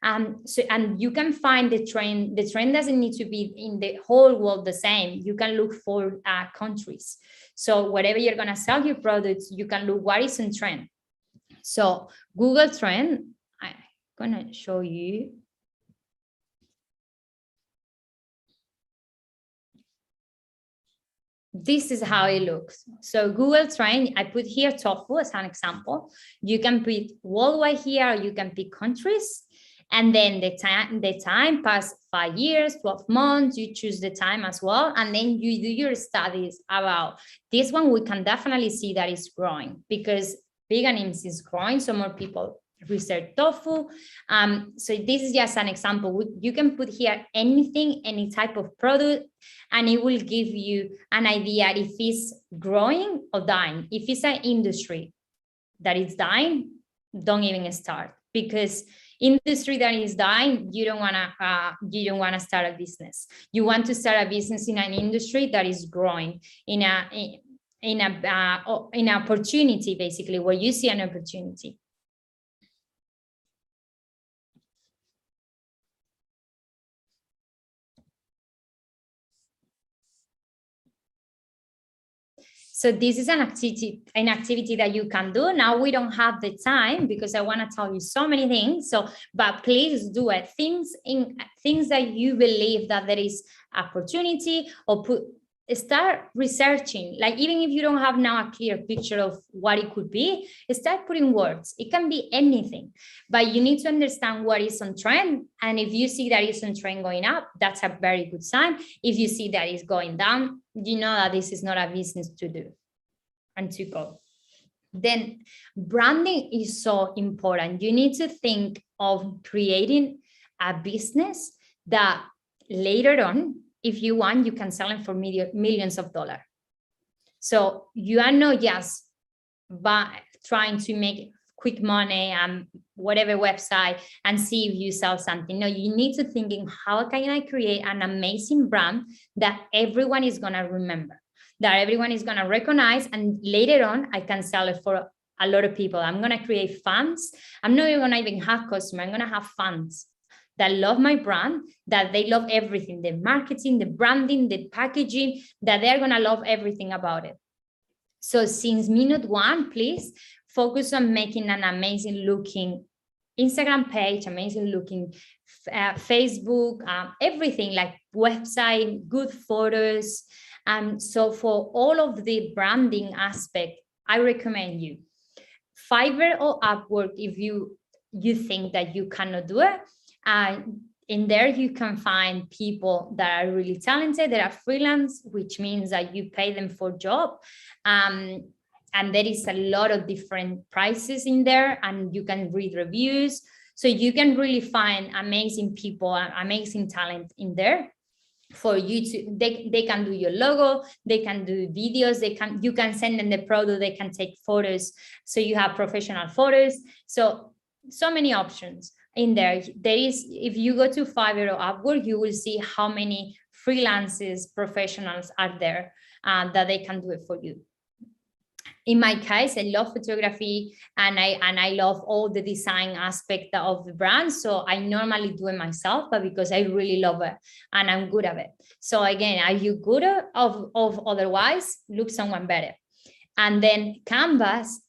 And you can find the trend. The trend doesn't need to be in the whole world the same. You can look for countries. So wherever you're going to sell your products, you can look what is in trend. So Google Trend, I'm going to show you. This is how it looks. So Google Trend, I put here tofu as an example. You can put worldwide here, or you can pick countries. And then the time pass 5 years, 12 months, you choose the time as well. And then you do your studies about this one. We can definitely see that it's growing because veganism is growing. So more people research tofu. So this is just an example. You can put here anything, any type of product, and it will give you an idea if it's growing or dying. If it's an industry that is dying, don't even start, because industry that is dying, you don't wanna start a business. You want to start a business in an industry that is growing, in an opportunity, basically, where you see an opportunity. So this is an activity that you can do. Now we don't have the time because I want to tell you so many things. So, but please do it. Things that you believe that there is opportunity, or start researching. Like, even if you don't have now a clear picture of what it could be, start putting words. It can be anything, but you need to understand what is on trend. And if you see that it's on trend going up, that's a very good sign. If you see that it's going down, you know that this is not a business to do and to go. Then branding is so important. You need to think of creating a business that later on, if you want, you can sell them for millions of dollars. So you are not just trying to make quick money and whatever website and see if you sell something. No, you need to think in how can I create an amazing brand that everyone is going to remember, that everyone is going to recognize, and later on I can sell it for a lot of people. I'm going to create fans. I'm not even going to even have customers. I'm going to have fans that love my brand, that they love everything, the marketing, the branding, the packaging, that they're going to love everything about it. So since minute one, please focus on making an amazing looking Instagram page, amazing looking Facebook, everything, like website, good photos. So for all of the branding aspect, I recommend you Fiverr or Upwork if you think that you cannot do it. In there, you can find people that are really talented, that are freelance, which means that you pay them for job. And there is a lot of different prices in there, and you can read reviews. So you can really find amazing people, amazing talent in there for you to, they can do your logo, they can do videos, you can send them the product, they can take photos. So you have professional photos. So many options in there. There is, if you go to Fiverr or Upwork, you will see how many freelancers, professionals are there that they can do it for you. In my case, I love photography and I love all the design aspect of the brand. So I normally do it myself, but because I really love it and I'm good at it. So again, are you good of otherwise? Look someone better. And then Canvas,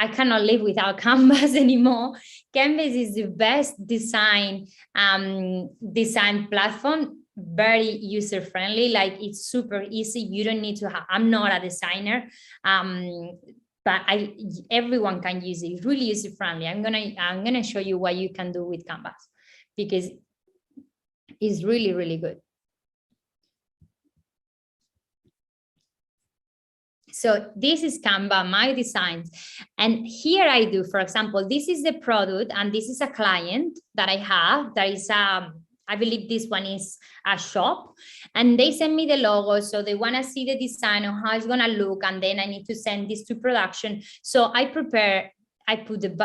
I cannot live without Canvas anymore. Canvas is the best design platform, very user-friendly. Like, it's super easy. You don't need to have, I'm not a designer, but everyone can use it. It's really user-friendly. I'm gonna show you what you can do with Canvas, because it's really, really good. So this is Canva, my designs. And here I do, for example, this is the product and this is a client that I have. That is, I believe this one is a shop, and they send me the logo. So they want to see the design of how it's going to look. And then I need to send this to production. So I put the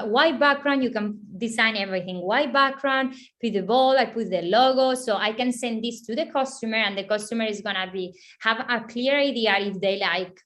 white background. You can design everything white background, put the ball, I put the logo. So I can send this to the customer, and the customer is going to have a clear idea if they like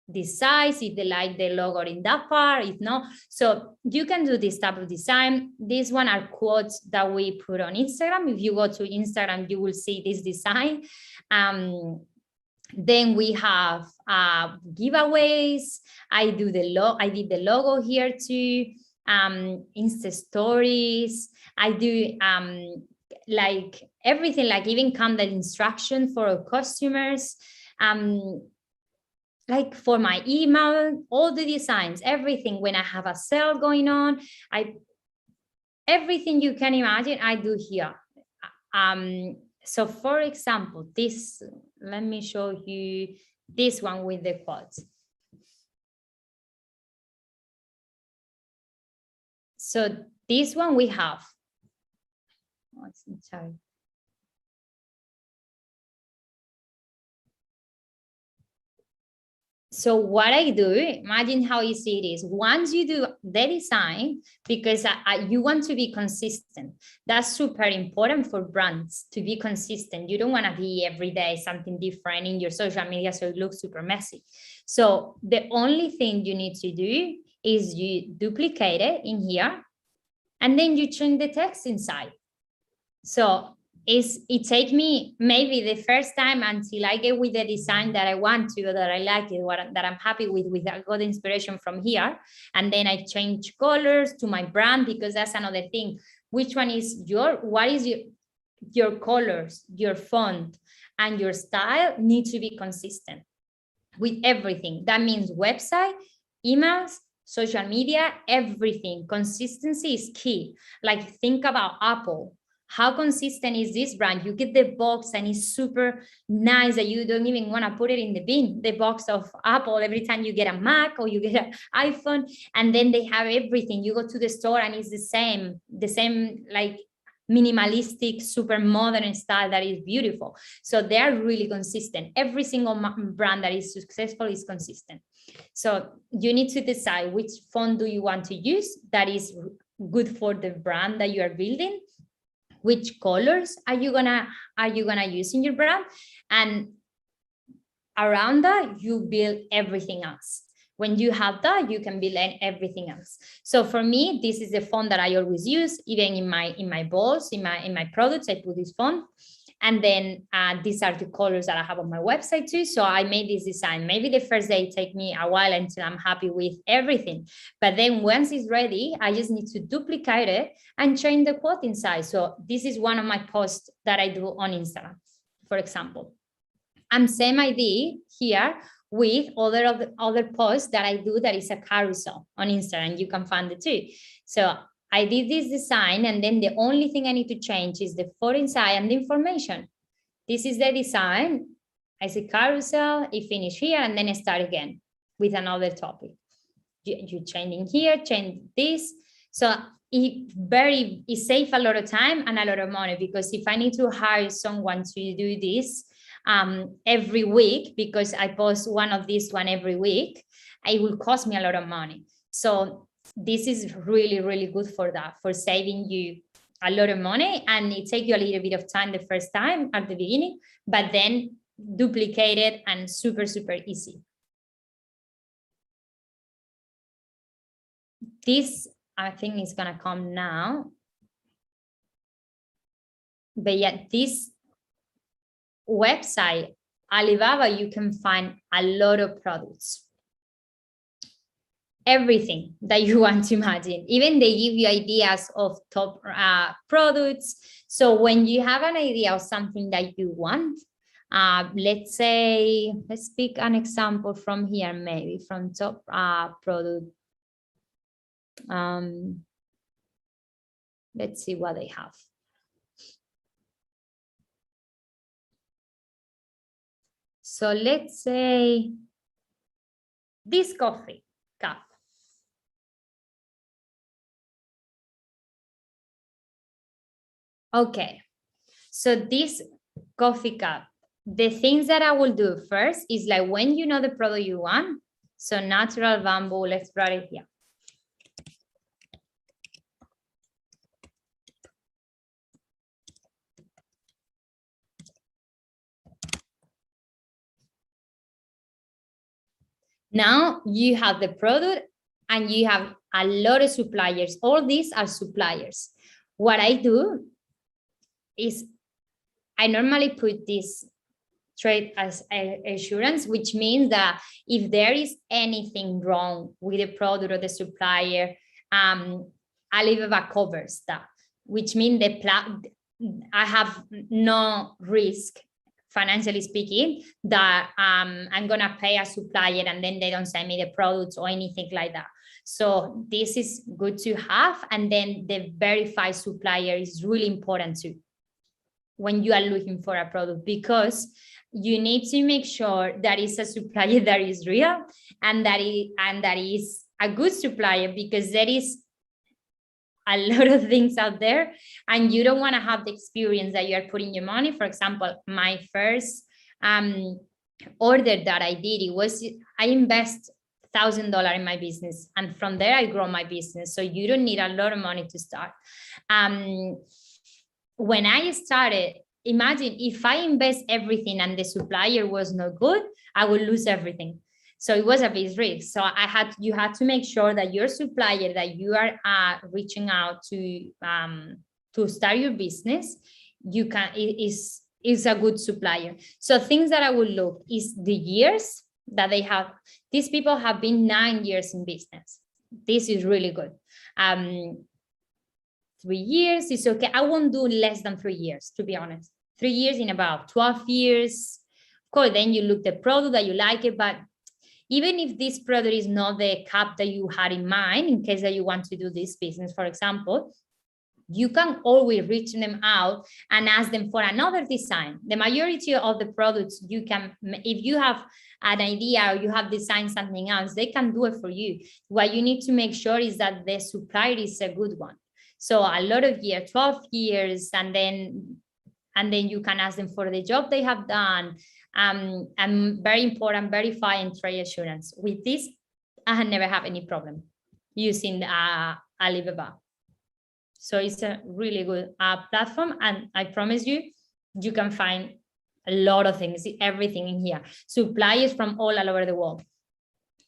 this size, if they like the logo in that part, if not. So you can do this type of design. These one are quotes that we put on Instagram. If you go to Instagram, you will see this design. Then we have giveaways. I did the logo here too. Insta stories. I do like everything, like even content instruction for our customers. Like for my email, all the designs, everything. When I have a sale going on, everything you can imagine, I do here. So for example, this, let me show you this one with the quotes. So this one we have. Oh, sorry. So what I do, imagine how easy it is. Once you do the design, because you want to be consistent. That's super important for brands to be consistent. You don't want to be every day something different in your social media, so it looks super messy. So the only thing you need to do is you duplicate it in here, and then you change the text inside. So it takes me maybe the first time until I get with the design that I want to, that I like it, that I'm happy with I got inspiration from here. And then I change colors to my brand, because that's another thing. Which one is what is your colors, your font, and your style need to be consistent with everything. That means website, emails, social media, everything. Consistency is key. Like think about Apple. How consistent is this brand? You get the box and it's super nice that you don't even want to put it in the bin, the box of Apple, every time you get a Mac or you get an iPhone, and then they have everything. You go to the store and it's the same like minimalistic, super modern style that is beautiful. So they're really consistent. Every single brand that is successful is consistent. So you need to decide which font do you want to use that is good for the brand that you are building. Which colors are you gonna use in your brand, and around that you build everything else. When you have that, you can build everything else. So for me, this is the font that I always use, even in my balls, in my products, I put this font. And then these are the colors that I have on my website too. So I made this design. Maybe the first day take me a while until I'm happy with everything. But then once it's ready, I just need to duplicate it and change the quote inside. So this is one of my posts that I do on Instagram, for example. And same idea here with other posts that I do that is a carousel on Instagram. You can find it too. So I did this design, and then the only thing I need to change is the photo inside and the information. This is the design. I say carousel, I finish here, and then I start again with another topic. You changing here, change this. So it saves a lot of time and a lot of money, because if I need to hire someone to do this every week, because I post one of these every week, it will cost me a lot of money. So this is really, really good for that, for saving you a lot of money, and it takes you a little bit of time the first time at the beginning, but then duplicate it and super, super easy. This, I think, is gonna come now. But yeah, this website, Alibaba, you can find a lot of products. Everything that you want to imagine. Even they give you ideas of top products. So when you have an idea of something that you want, let's pick an example from here, maybe from top product. Let's see what they have. So let's say this coffee cup. Okay, so this coffee cup, the things that I will do first is like when you know the product you want, so natural bamboo, let's write it here. Now you have the product and you have a lot of suppliers. All these are suppliers. What I do is I normally put this trade as assurance, which means that if there is anything wrong with the product or the supplier, Alibaba covers that, which means I have no risk, financially speaking, that I'm gonna pay a supplier and then they don't send me the products or anything like that. So this is good to have. And then the verified supplier is really important too when you are looking for a product, because you need to make sure that it's a supplier that is real and that is a good supplier, because there is a lot of things out there, and you don't want to have the experience that you are putting your money. For example, my first order that I did, it was, I invest $1,000 in my business, and from there I grow my business. So you don't need a lot of money to start. When I started, imagine if I invest everything and the supplier was not good, I would lose everything. So it was a big risk. So you had to make sure that your supplier that you are reaching out to start your business, is a good supplier. So things that I would look is the years that they have. These people have been 9 years in business. This is really good. 3 years is okay. I won't do less than 3 years, to be honest. 3 years in about 12 years. Of course, then you look the product that you like it, but even if this product is not the cap that you had in mind, in case that you want to do this business, for example, you can always reach them out and ask them for another design. The majority of the products you can, if you have an idea or you have designed something else, they can do it for you. What you need to make sure is that the supplier is a good one. So a lot of years, 12 years, and then you can ask them for the job they have done. And very important, verify and trade assurance. With this, I have never had any problem using Alibaba. So it's a really good platform, and I promise you, you can find a lot of things, everything in here. Suppliers from all over the world.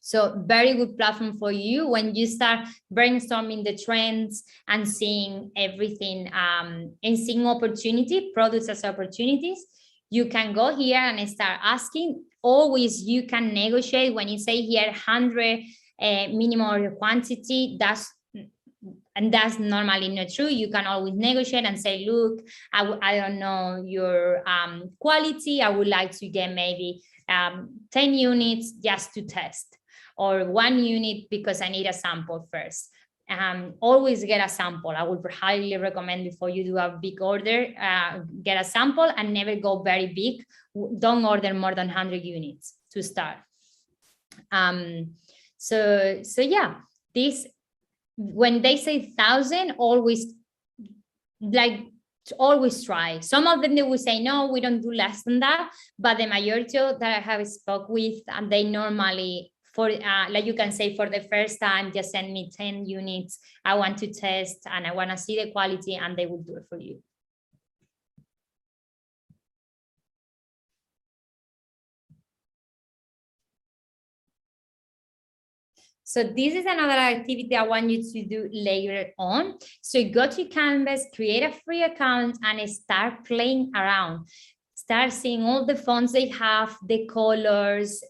So very good platform for you when you start brainstorming the trends and seeing everything and seeing opportunity, products as opportunities. You can go here and start asking. Always you can negotiate. When you say here 100 minimum order quantity, that's normally not true. You can always negotiate and say, look, I don't know your quality. I would like to get maybe 10 units just to test, or 1 unit because I need a sample first. Always get a sample. I would highly recommend before you do a big order, get a sample and never go very big. Don't order more than 100 units to start. So yeah, this, when they say 1,000, always try. Some of them, they will say, no, we don't do less than that. But the majority that I have spoke with, and they normally, for like you can say, for the first time, just send me 10 units. I want to test and I want to see the quality, and they will do it for you. So this is another activity I want you to do later on. So go to Canvas, create a free account, and start playing around. Start seeing all the fonts they have, the colors.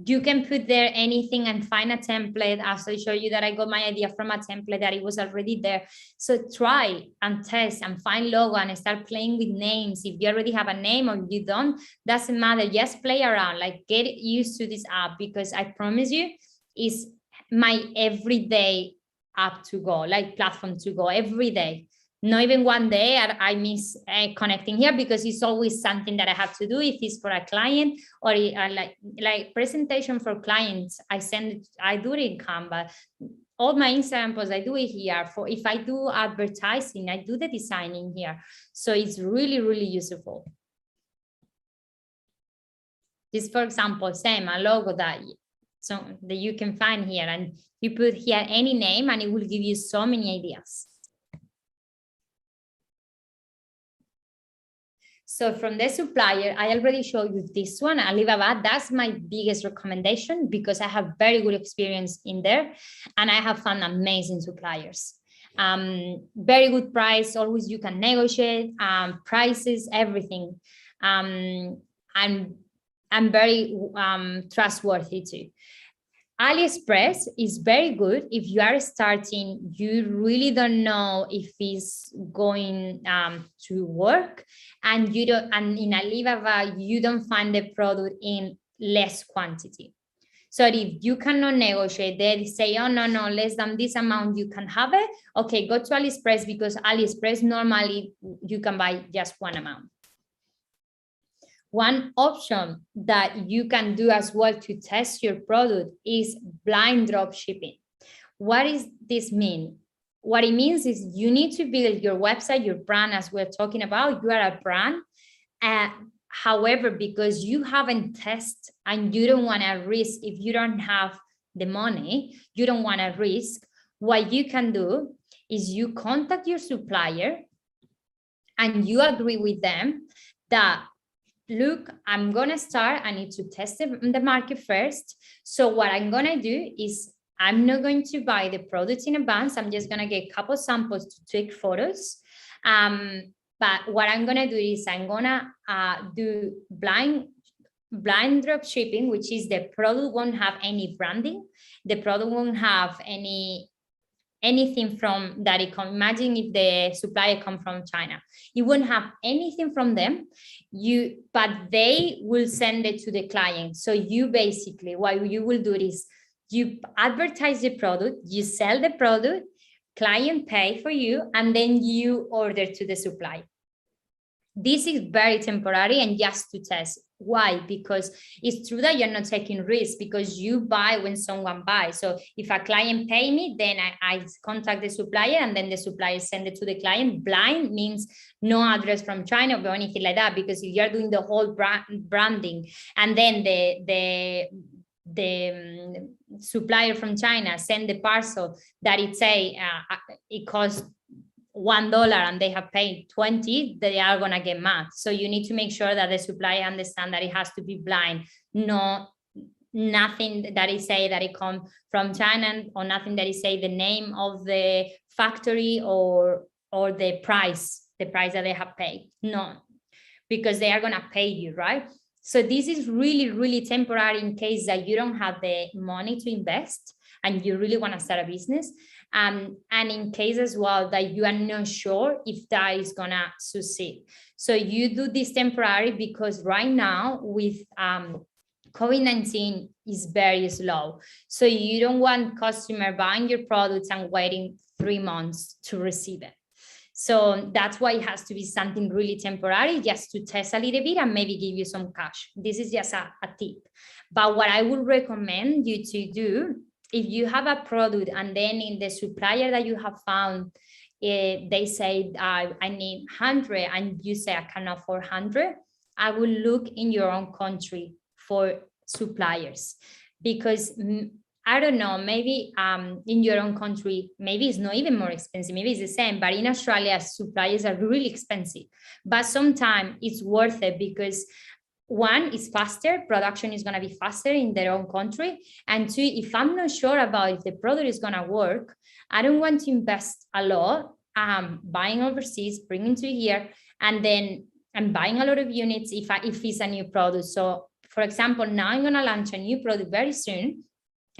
You can put there anything and find a template. As I show you that I got my idea from a template that it was already there. So try and test and find logo and start playing with names. If you already have a name or you don't, doesn't matter. Just play around, like get used to this app, because I promise you, is my everyday app to go, like platform to go every day. Not even one day I miss connecting here, because it's always something that I have to do. If it's for a client or like presentation for clients, I do it in Canva. All my Instagram posts, I do it here. For if I do advertising, I do the designing here. So it's really, really useful. This, for example, same a logo that you can find here, and you put here any name and it will give you so many ideas. So from the supplier, I already showed you this one, Alibaba. That's my biggest recommendation, because I have very good experience in there and I have found amazing suppliers. Very good price, always you can negotiate, prices, everything. And very trustworthy too. AliExpress is very good if you are starting, you really don't know if it's going to work, and in Alibaba you don't find the product in less quantity. So if you cannot negotiate, they say, oh no, less than this amount you can have it. Okay, go to AliExpress, because AliExpress normally you can buy just one amount. One option that you can do as well to test your product is blind drop shipping. What does this mean? what it means is you need to build your website, your brand, as we're talking about. You are a brand. However, because you haven't tested and you don't want to risk, if you don't have the money, you don't want to risk, what you can do is you contact your supplier and you agree with them that, look, I'm going to start, I need to test the market first. So what I'm going to do is I'm not going to buy the product in advance. I'm just going to get a couple samples to take photos. But what I'm going to do is I'm going to do blind drop shipping, which is the product won't have any branding. The product won't have anything from that. Imagine if the supplier come from China, you won't have anything from them, but they will send it to the client. So you basically, what you will do is you advertise the product, you sell the product, client pay for you, and then you order to the supplier. This is very temporary and just to test. Why? Because it's true that you're not taking risks, because you buy when someone buys. So if a client pay me, then I contact the supplier, and then the supplier send it to the client. Blind means no address from China or anything like that, because if you're doing the whole branding and then the supplier from China send the parcel that it say it costs $1 and they have paid 20, they are gonna get mad. So you need to make sure that the supplier understand that it has to be blind, nothing that is say that it come from China, or nothing that is say the name of the factory or the price that they have paid. No, because they are gonna pay you, right? So this is really, really temporary in case that you don't have the money to invest and you really want to start a business. And in case as well that you are not sure if that is going to succeed. So you do this temporary because right now with COVID-19 is very slow. So you don't want customer buying your products and waiting 3 months to receive it. So that's why it has to be something really temporary, just to test a little bit and maybe give you some cash. This is just a tip. But what I would recommend you to do, if you have a product and then in the supplier that you have found, they say, I need 100, and you say, I can afford 100, I will look in your own country for suppliers, because I don't know, maybe in your own country, maybe it's not even more expensive, maybe it's the same, but in Australia, suppliers are really expensive. But sometimes it's worth it because one, is faster, production is going to be faster in their own country. And two, if I'm not sure about if the product is going to work, I don't want to invest a lot buying overseas, bringing to here, and then I'm buying a lot of units if it's a new product. So for example, now I'm going to launch a new product very soon.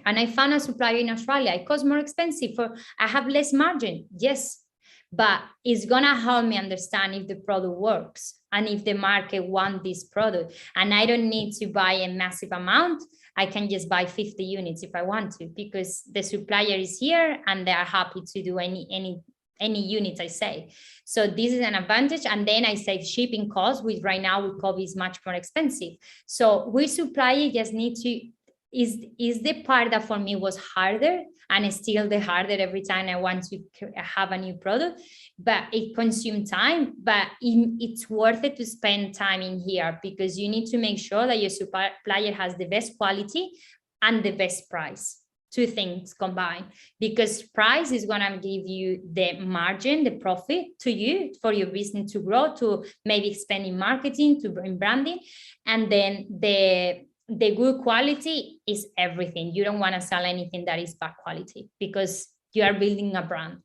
And I found a supplier in Australia. It costs more expensive. I have less margin, yes, but it's gonna help me understand if the product works and if the market wants this product. And I don't need to buy a massive amount. I can just buy 50 units if I want to, because the supplier is here and they are happy to do any units I say. So this is an advantage. And then I save shipping costs, which right now with COVID is much more expensive. So we supplier just need to. Is the part that for me was harder, and it's still the harder every time I want to have a new product, but it consumes time, but it's worth it to spend time in here, because you need to make sure that your supplier has the best quality and the best price, two things combined, because price is going to give you the margin, the profit to you for your business to grow, to maybe spend in marketing, to bring branding, and then the good quality is everything. You don't want to sell anything that is bad quality, because you are building a brand.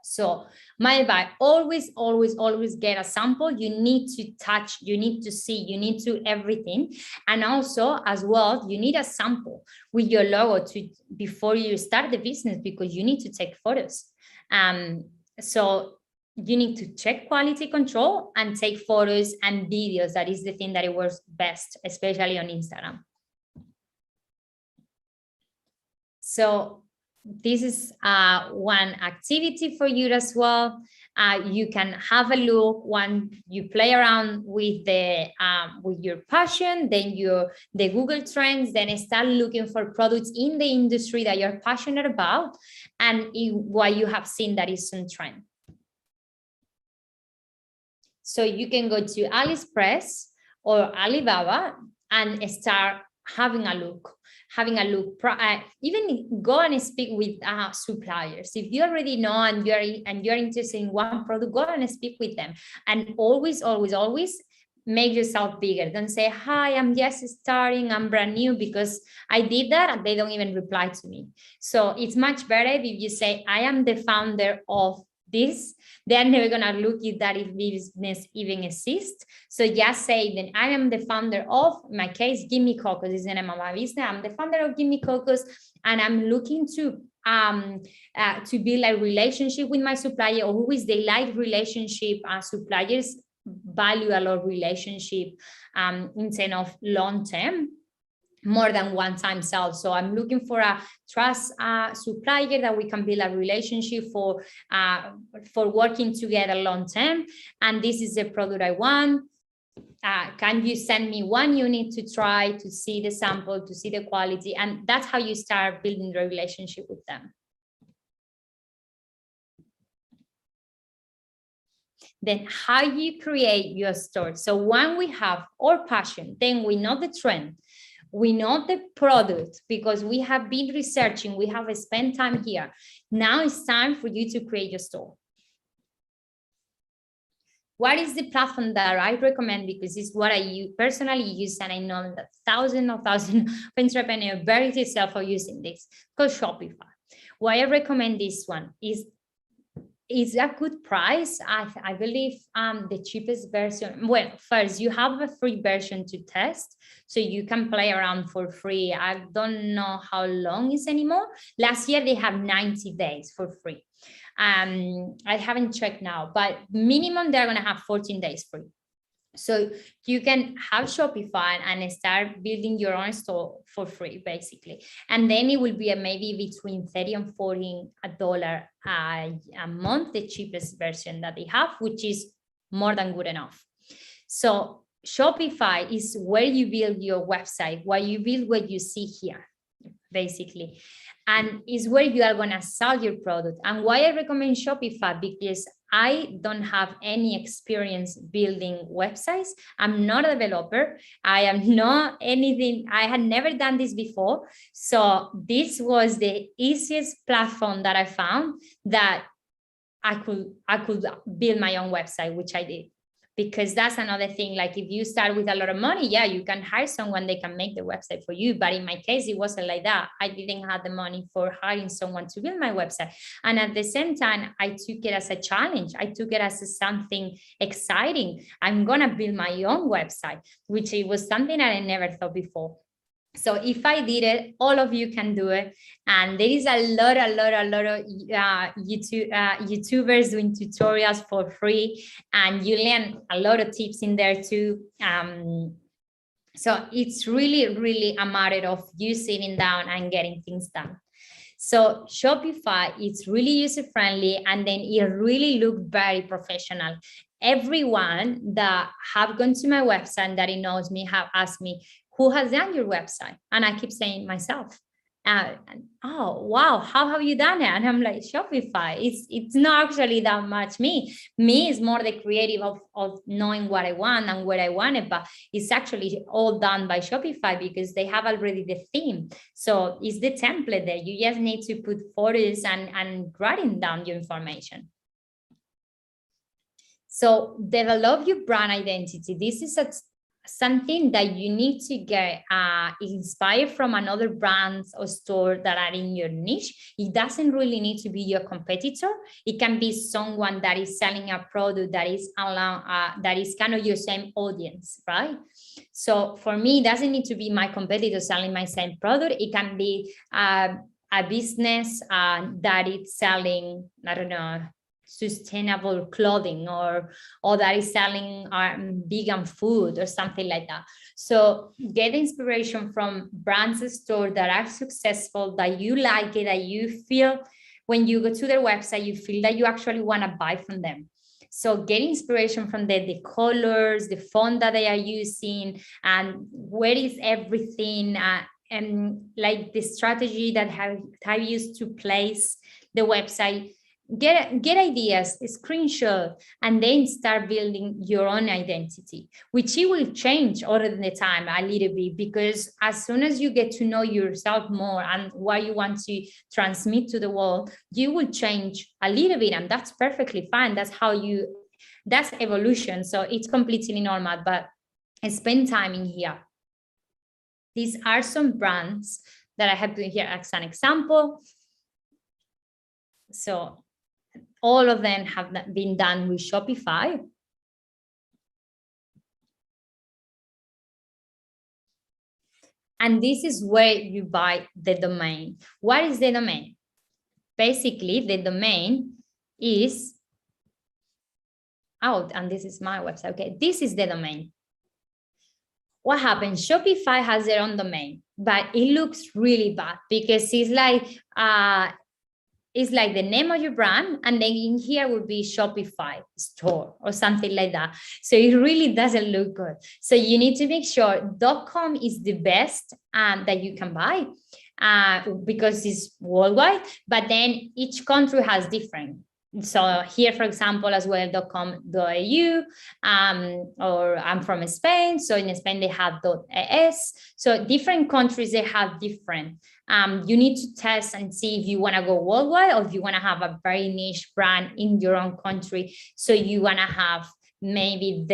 So my advice, always get a sample. You need to touch, you need to see, you need to everything. And also as well, you need a sample with your logo before you start the business, because you need to take photos. So you need to check quality control and take photos and videos. That is the thing that it works best, especially on Instagram. So this is one activity for you as well. You can have a look when you play around with with your passion, then the Google Trends, then start looking for products in the industry that you're passionate about and what you have seen that is on trend. So you can go to AliExpress or Alibaba and start having a look, even go and speak with suppliers. If you already know and you're interested in one product, go and speak with them. And always make yourself bigger. Don't say, hi, I'm just starting, I'm brand new, because I did that and they don't even reply to me. So it's much better if you say, I am the founder of this. They're never gonna look at that if business even exists. So just say, then I am the founder of, in my case, Gimme Cocos is the name of my business. I'm the founder of Gimme Cocos, and I'm looking to build a relationship with my supplier, or who is the like relationship. Suppliers value a lot of relationship in terms of long term, more than one-time sales. So I'm looking for a trust supplier that we can build a relationship for working together long term. And this is the product I want. Can you send me one unit to try, to see the sample, to see the quality? And that's how you start building the relationship with them. Then how you create your store. So when we have our passion, then we know the trend, we know the product, because we have been researching, we have spent time here. Now it's time for you to create your store. What is the platform that I recommend? Because it's what I personally use, and I know that thousands of entrepreneurs very successful using this, called Shopify. Why I recommend this one is a good price. I believe the cheapest version. Well, first you have a free version to test, so you can play around for free. I don't know how long is anymore. Last year they have 90 days for free. I haven't checked now, but minimum they're gonna have 14 days free. So you can have Shopify and start building your own store for free, basically. And then it will be maybe between $30 and $40 a month, the cheapest version that they have, which is more than good enough. So Shopify is where you build your website, where you build what you see here, basically. And is where you are gonna sell your product. And why I recommend Shopify, because I don't have any experience building websites. I'm not a developer. I am not anything. I had never done this before. So this was the easiest platform that I found that I could build my own website, which I did. Because that's another thing, like if you start with a lot of money, yeah, you can hire someone, they can make the website for you. But in my case, it wasn't like that. I didn't have the money for hiring someone to build my website. And at the same time, I took it as a challenge. I took it as something exciting. I'm going to build my own website, which it was something that I never thought before. So if I did it, all of you can do it. And there is a lot of YouTubers doing tutorials for free, and you learn a lot of tips in there too. So it's really a matter of you sitting down and getting things done. So Shopify, it's really user-friendly, and then it really looks very professional. Everyone that have gone to my website and that it knows me have asked me, who has done your website? And I keep saying myself. Oh, wow, how have you done it? And I'm like, Shopify. It's not actually that much me. Me is more the creative of knowing what I want and where I want it, but it's actually all done by Shopify because they have already the theme. So it's the template there. You just need to put photos and writing down your information. So develop your brand identity. This is something that you need to get inspired from another brands or store that are in your niche. It doesn't really need to be your competitor. It can be someone that is selling a product that is that is kind of your same audience, right? So for me, it doesn't need to be my competitor selling my same product. It can be a business that is selling, I don't know, sustainable clothing or that is selling vegan food or something like that. So get inspiration from brands and stores that are successful, that you like it, that you feel when you go to their website, you feel that you actually want to buy from them. So get inspiration from the colors, the font that they are using, and where is everything, and like the strategy that have used to place the website. Get ideas, screenshot, and then start building your own identity, which it will change over the time a little bit, because as soon as you get to know yourself more and what you want to transmit to the world, you will change a little bit, and that's perfectly fine. That's evolution. So it's completely normal, but spend time in here. These are some brands that I have put here as an example. So all of them have been done with Shopify. And this is where you buy the domain. What is the domain? Basically, the domain is, and this is my website. Okay, this is the domain. What happens? Shopify has their own domain, but it looks really bad because it's like the name of your brand, and then in here would be Shopify store or something like that. So it really doesn't look good. So you need to make sure .com is the best that you can buy because it's worldwide, but then each country has different. So here, for example, as well, .com.au, or I'm from Spain. So in Spain, they have .es. So different countries, they have different. You need to test and see if you want to go worldwide or if you want to have a very niche brand in your own country. So you want to have maybe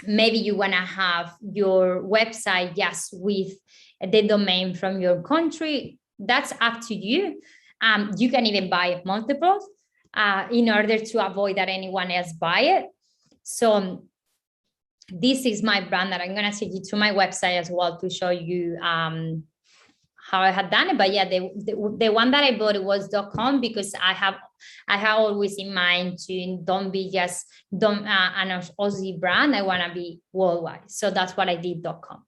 you want to have your website just with the domain from your country. That's up to you. You can even buy multiples in order to avoid that anyone else buy it. So this is my brand that I'm going to send you to my website as well to show you how I had done it. But yeah, the one that I bought, it was .com, because I have always in mind to don't be just an Aussie brand. I want to be worldwide. So that's what I did, .com.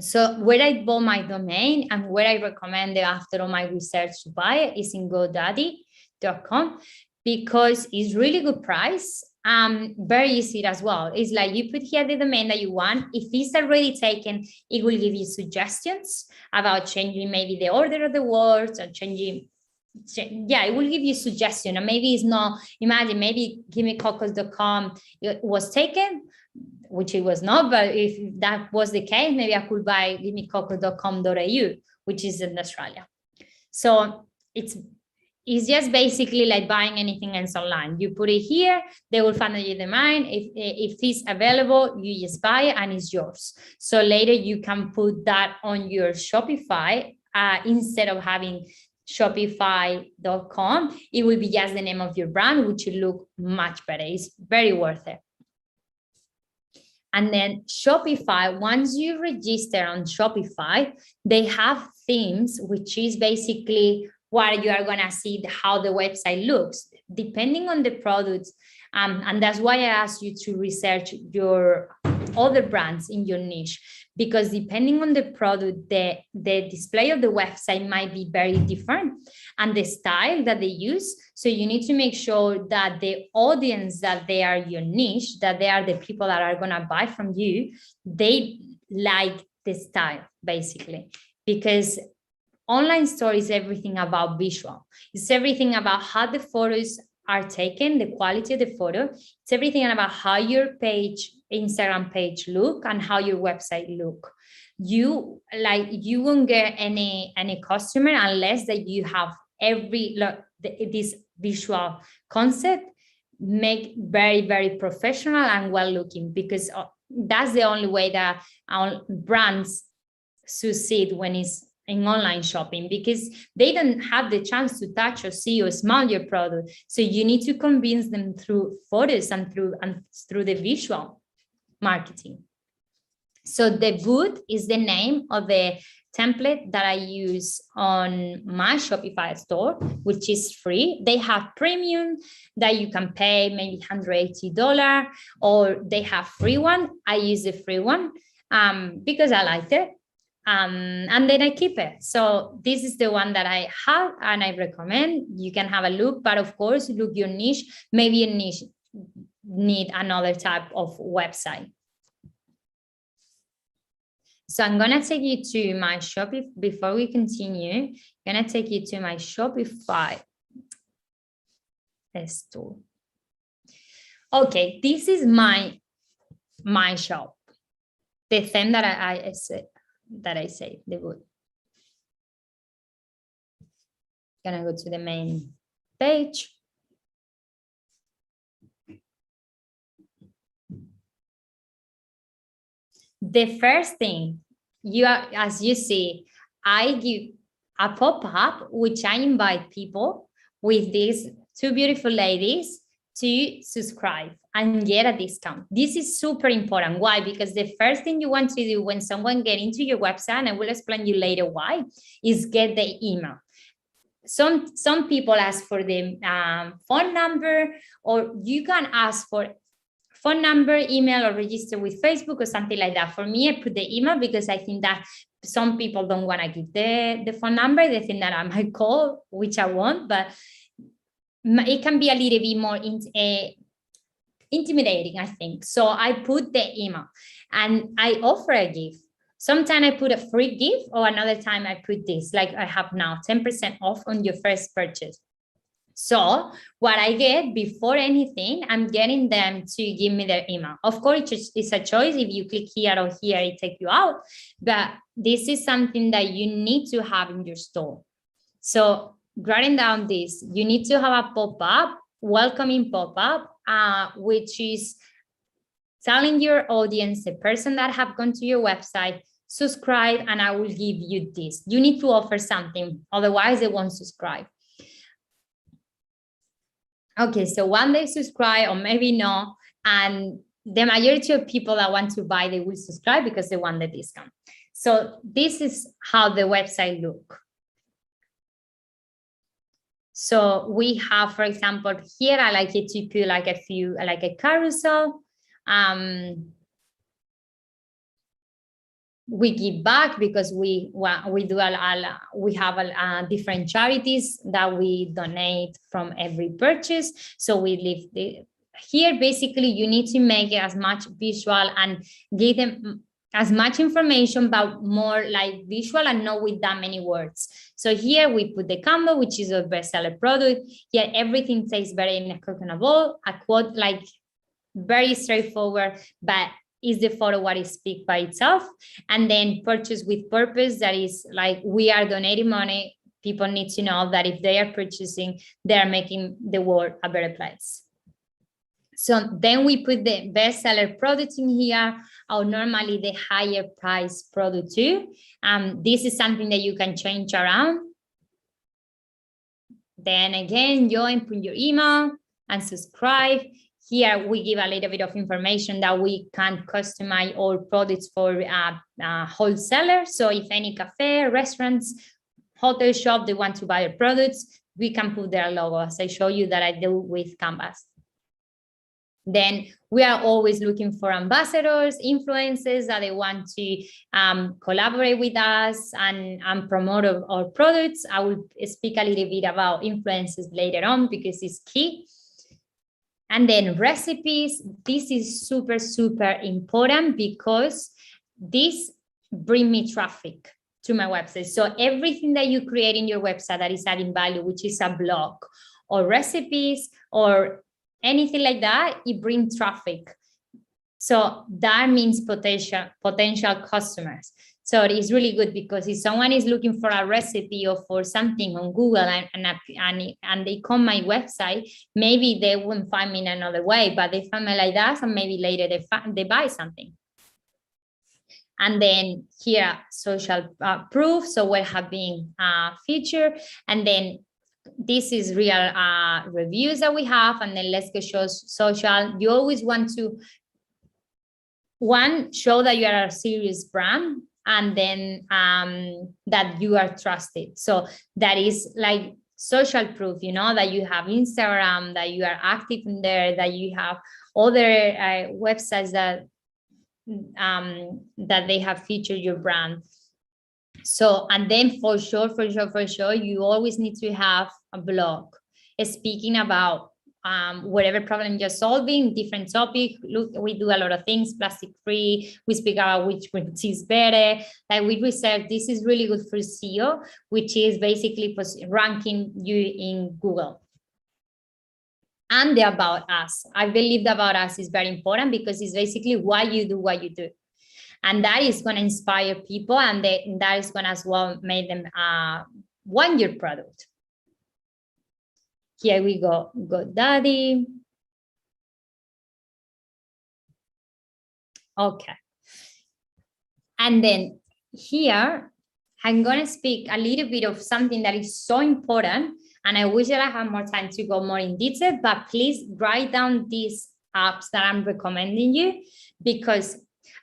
So where I bought my domain and where I recommend it after all my research to buy it is in GoDaddy.com, because it's really good price. Very easy as well. It's like you put here the domain that you want. If it's already taken, it will give you suggestions about changing maybe the order of the words or changing. Yeah, it will give you suggestion. And maybe it's not, imagine maybe gimmecocos.com was taken, which it was not, but if that was the case, maybe I could buy gimmecocos.com.au, which is in Australia. So it's just basically like buying anything else online. You put it here, they will find your domain. If it's available, you just buy it and it's yours. So later you can put that on your Shopify instead of having Shopify.com. It will be just the name of your brand, which will look much better. It's very worth it. And then Shopify, once you register on Shopify, they have themes, which is basically what you are going to see how the website looks, depending on the products. And that's why I asked you to research your other brands in your niche, because depending on the product, the display of the website might be very different and the style that they use. So you need to make sure that the audience that they are your niche, that they are the people that are going to buy from you, they like the style, basically, because online store is everything about visual. It's everything about how the photos are taken, the quality of the photo. It's everything about how your page, Instagram page look and how your website look. You won't get any customer unless that you have this visual concept make very, very professional and well looking, because that's the only way that our brands succeed when it's in online shopping, because they don't have the chance to touch or see or smell your product. So you need to convince them through photos and through the visual marketing. So the boot is the name of the template that I use on my Shopify store, which is free. They have premium that you can pay maybe $180, or they have free one. I use the free one because I liked it. And then I keep it. So this is the one that I have and I recommend. You can have a look, but of course, look your niche. Maybe your niche need another type of website. So I'm gonna take you to my Shopify. Before we continue, I'm gonna take you to my Shopify store. Okay, this is my shop. The theme that I say the good. Gonna go to the main page. The first thing as you see, I give a pop-up which I invite people with these two beautiful ladies to subscribe and get a discount. This is super important. Why? Because the first thing you want to do when someone get into your website, and I will explain you later why, is get the email. Some people ask for the phone number, or you can ask for phone number, email, or register with Facebook or something like that. For me, I put the email because I think that some people don't want to give the phone number. They think that I might call, which I won't, but it can be a little bit more intimidating, I think. So I put the email and I offer a gift. Sometimes I put a free gift, or another time I put this, like I have now, 10% off on your first purchase. So what I get before anything, I'm getting them to give me their email. Of course, it's a choice. If you click here or here, it takes you out. But this is something that you need to have in your store. So writing down this, you need to have a pop-up, welcoming pop-up, which is telling your audience, the person that have gone to your website, subscribe, and I will give you this. You need to offer something, otherwise they won't subscribe. Okay, so one they subscribe, or maybe no, and the majority of people that want to buy, they will subscribe because they want the discount. So this is how the website look. So we have, for example, here I like it to put like a carousel. We give back because we have different charities that we donate from every purchase. So we leave here. Basically, you need to make it as much visual and give them as much information, but more like visual and not with that many words. So here we put the combo, which is a bestseller product. Here everything tastes better in a coconut bowl. A quote like very straightforward, but is the photo what it speaks by itself. And then purchase with purpose, that is like we are donating money. People need to know that if they are purchasing, they are making the world a better place. So then we put the bestseller product in here, or normally the higher price product too. This is something that you can change around. Then again, join, put your email and subscribe. Here we give a little bit of information that we can customize all products for wholesalers. So if any cafe, restaurants, hotel shop, they want to buy our products, we can put their logo, as I show you that I do with Canvas. Then we are always looking for ambassadors, influencers that they want to collaborate with us and promote our products. I will speak a little bit about influencers later on because it's key. And then recipes. This is super, super important because this brings me traffic to my website. So everything that you create in your website that is adding value, which is a blog or recipes or anything like that, it brings traffic. So that means potential customers. So it is really good because if someone is looking for a recipe or for something on Google and they come my website, maybe they won't find me in another way, but they find me like that, and maybe later they buy something. And then here, social proof. So what have been featured, and then this is real reviews that we have, and then let's go show social. You always want to show that you are a serious brand, and then that you are trusted. So that is like social proof, you know, that you have Instagram, that you are active in there, that you have other websites that they have featured your brand. So, and then for sure, you always need to have a blog speaking about whatever problem you're solving, different topic. Look, we do a lot of things, plastic free. We speak about which is better. Like with research, this is really good for SEO, which is basically ranking you in Google. And the about us. I believe the about us is very important because it's basically why you do what you do. And that is going to inspire people, and that is going to as well make them want your product. Here we go, GoDaddy. Okay. And then here, I'm going to speak a little bit of something that is so important, and I wish that I had more time to go more in detail, but please write down these apps that I'm recommending you, because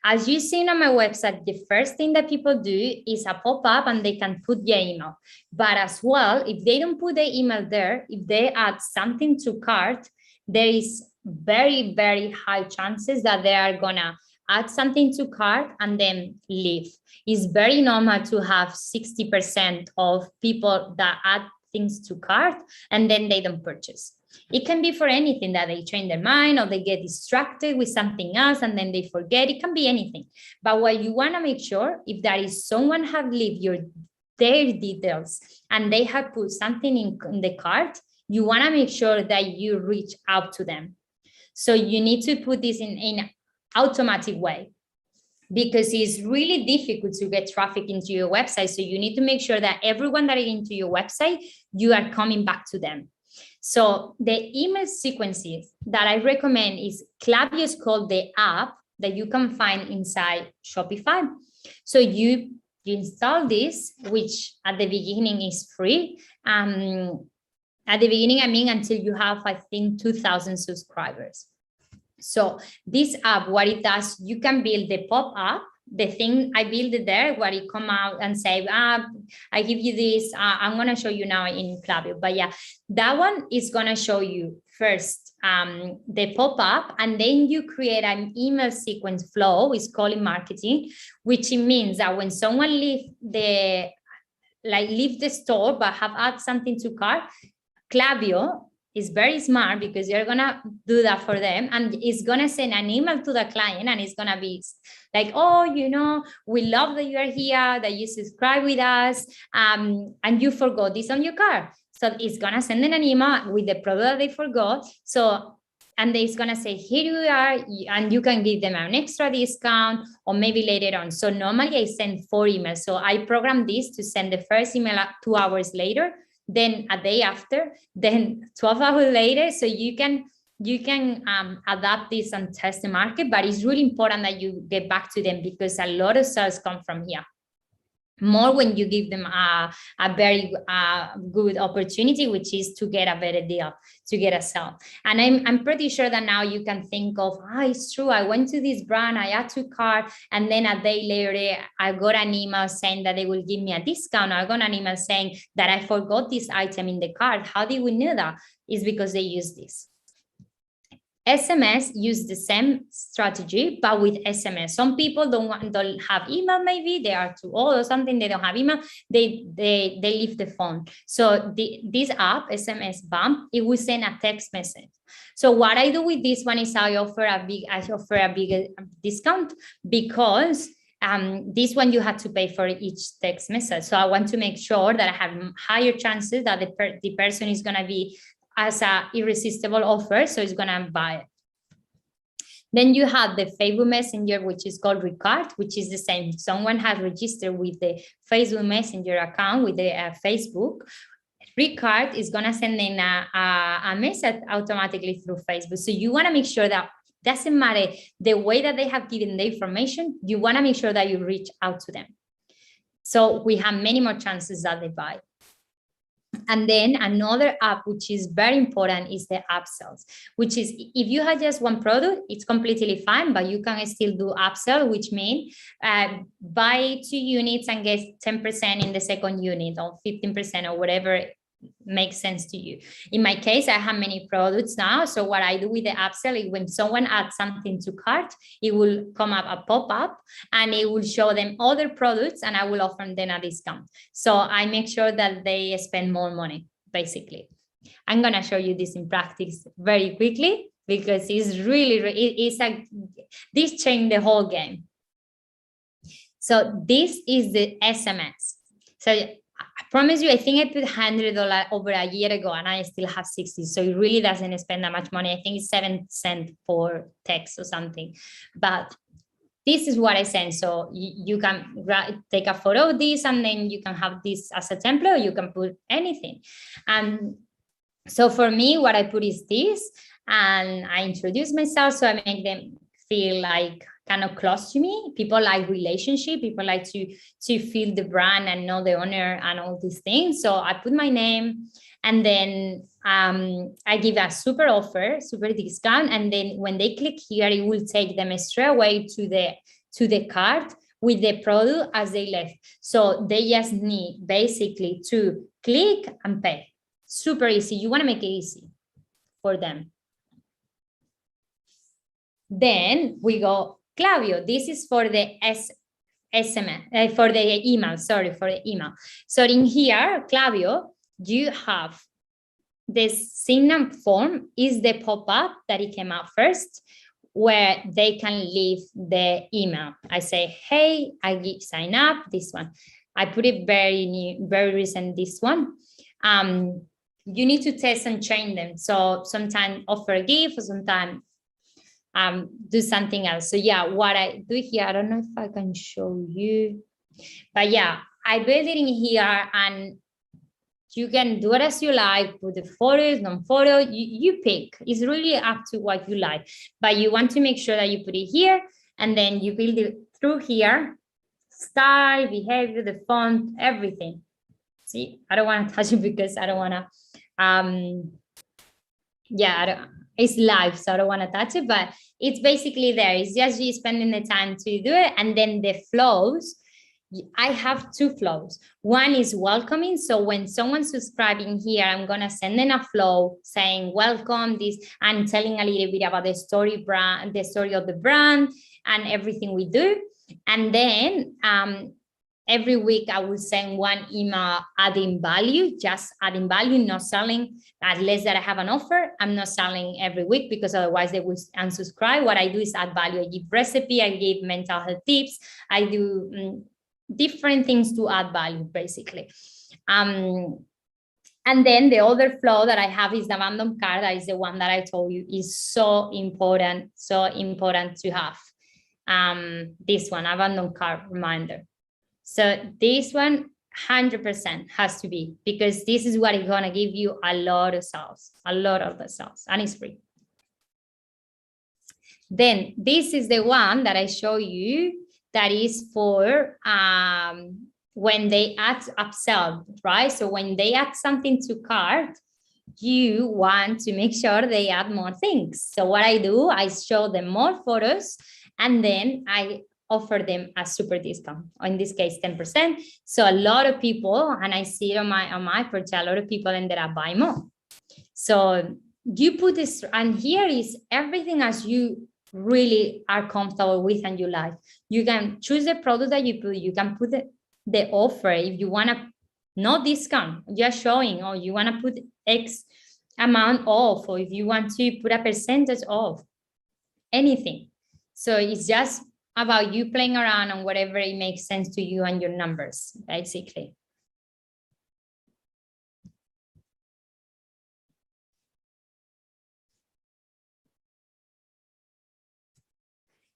as you've seen on my website, the first thing that people do is a pop-up and they can put their email. But as well, if they don't put their email there, if they add something to cart, there is very, very high chances that they are gonna add something to cart and then leave. It's very normal to have 60% of people that add things to cart and then they don't purchase. It can be for anything, that they change their mind or they get distracted with something else and then they forget. It can be anything. But what you want to make sure, if there is someone have left their details and they have put something in the cart, you want to make sure that you reach out to them. So you need to put this in an automatic way, because it's really difficult to get traffic into your website. So you need to make sure that everyone that is into your website, you are coming back to them. So the email sequences that I recommend is Klaviyo is called the app that you can find inside Shopify. So you install this, which at the beginning is free. At the beginning, I mean, until you have, I think, 2,000 subscribers. So this app, what it does, you can build the pop-up. The thing I build it there, where it come out and say, I give you this, I'm going to show you now in Klaviyo. But yeah, that one is going to show you first the pop-up, and then you create an email sequence flow. It's called in marketing, which it means that when someone leave the store but have added something to cart, Klaviyo is very smart, because you're gonna do that for them, and it's gonna send an email to the client, and it's gonna be like, oh, you know, we love that you are here, that you subscribe with us, and you forgot this on your card. So it's gonna send them an email with the product that they forgot. So, and it's gonna say, here you are, and you can give them an extra discount, or maybe later on. So normally I send 4 emails. So I program this to send the first email 2 hours later, then a day after, then 12 hours later. So you can adapt this and test the market, but it's really important that you get back to them, because a lot of sales come from here. More when you give them a very good opportunity, which is to get a better deal, to get a sale. And I'm pretty sure that now you can think of, it's true, I went to this brand, I add to cart, and then a day later, I got an email saying that they will give me a discount. I got an email saying that I forgot this item in the cart. How did we know that? It's because they use this. SMS use the same strategy, but with SMS. Some people don't have email, maybe they are too old or something, they don't have email, they leave the phone. So this app, SMS Bump, it will send a text message. So what I do with this one is I offer a bigger discount, because this one you have to pay for each text message. So I want to make sure that I have higher chances that the person is going to be as an irresistible offer, so it's gonna buy it. Then you have the Facebook Messenger, which is called Recart, which is the same. Someone has registered with the Facebook Messenger account with the Facebook. Recart is gonna send in a message automatically through Facebook. So you wanna make sure that doesn't matter the way that they have given the information, you wanna make sure that you reach out to them. So we have many more chances that they buy. And then another app, which is very important, is the upsells, which is if you have just one product, it's completely fine, but you can still do upsell, which means buy 2 units and get 10% in the second unit, or 15%, or whatever makes sense to you. In my case, I have many products now. So what I do with the upsell is when someone adds something to cart, it will come up a pop-up and it will show them other products and I will offer them a discount. So I make sure that they spend more money, basically. I'm going to show you this in practice very quickly because it's really, this changed the whole game. So this is the SMS. So I promise you, I think I put $100 over a year ago and I still have 60. So it really doesn't spend that much money. I think it's 7 cents for text or something. But this is what I send. So you can take a photo of this and then you can have this as a template, or you can put anything. And so for me, what I put is this, and I introduce myself. So I make them feel like kind of close to me. People like relationship. People like to feel the brand and know the owner and all these things. So I put my name, and then I give a super offer, super discount. And then when they click here, it will take them straight away to the cart with the product as they left. So they just need basically to click and pay. Super easy. You want to make it easy for them. Then we go Clavio. This is for the SMS, for the email, sorry, for the email. So in here, Clavio, you have this sign-up form is the pop-up that it came out first, where they can leave the email. I say, hey, I sign up, this one. I put it very new, very recent, this one. You need to test and train them. So sometimes offer a gift, or sometimes do something else. So yeah, what I do here, I don't know if I can show you, but yeah, I build it in here and you can do it as you like, put the photos, non-photo, you pick. It's really up to what you like, but you want to make sure that you put it here and then you build it through here, style, behavior, the font, everything. See, I don't want to touch it because I don't want to, it's live, so I don't want to touch it, but it's basically there. It's just you spending the time to do it. And then the flows, I have 2 flows. One is welcoming. So when someone's subscribing here, I'm going to send them a flow saying, welcome this, and telling a little bit about the story of the brand and everything we do. And then every week I will send one email adding value, just adding value, not selling, unless that I have an offer. I'm not selling every week because otherwise they will unsubscribe. What I do is add value. I give recipe, I give mental health tips, I do different things to add value, basically. And then the other flow that I have is the abandoned cart. That is the one that I told you is so important to have. This one, abandoned cart reminder. So this one 100% has to be, because this is what is going to give you a lot of sales, and it's free. Then this is the one that I show you that is for when they add upsell, right? So when they add something to cart, you want to make sure they add more things. So what I do, I show them more photos, and then I offer them a super discount, or in this case 10%. So a lot of people, and I see it on my portal, a lot of people ended up buying more. So you put this, and here is everything as you really are comfortable with and you like. You can choose the product that you put. You can put the offer if you want to, no discount, just showing, or you want to put X amount off, or if you want to put a percentage off, anything. So it's just about you playing around on whatever it makes sense to you and your numbers, basically.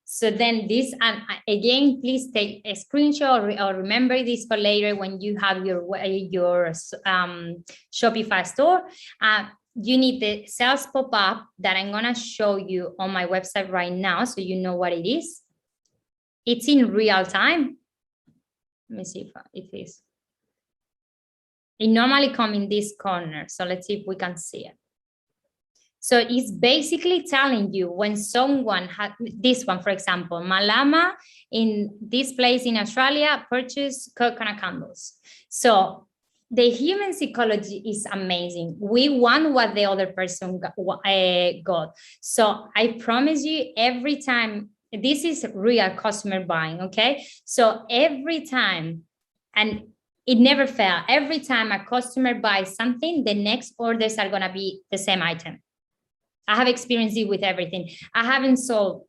So then this, and again, please take a screenshot or remember this for later when you have your Shopify store. You need the sales pop-up that I'm going to show you on my website right now, so you know what it is. It's in real time. Let me see if it is. It normally comes in this corner. So let's see if we can see it. So it's basically telling you when someone had this one, for example, Malama in this place in Australia purchased coconut candles. So the human psychology is amazing. We want what the other person got. So I promise you, every time, this is real customer buying, okay? So every time, and it never fails, every time a customer buys something, the next orders are gonna be the same item. I have experienced it with everything. I haven't sold,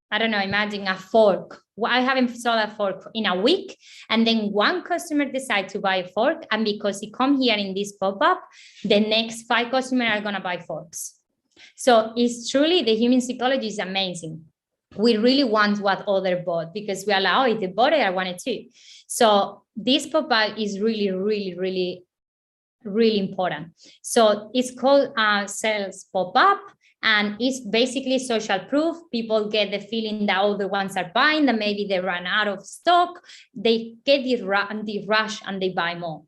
I don't know, imagine a fork. I haven't sold a fork in a week. And then one customer decides to buy a fork. And because he come here in this pop-up, the next 5 customers are going to buy forks. So it's truly, the human psychology is amazing. We really want what other bought because we allow it. The bought it, I want it too. So this pop-up is really, really, really, really important. So it's called sales pop-up. And it's basically social proof. People get the feeling that all the ones are buying, that maybe they run out of stock. They get the rush and they buy more.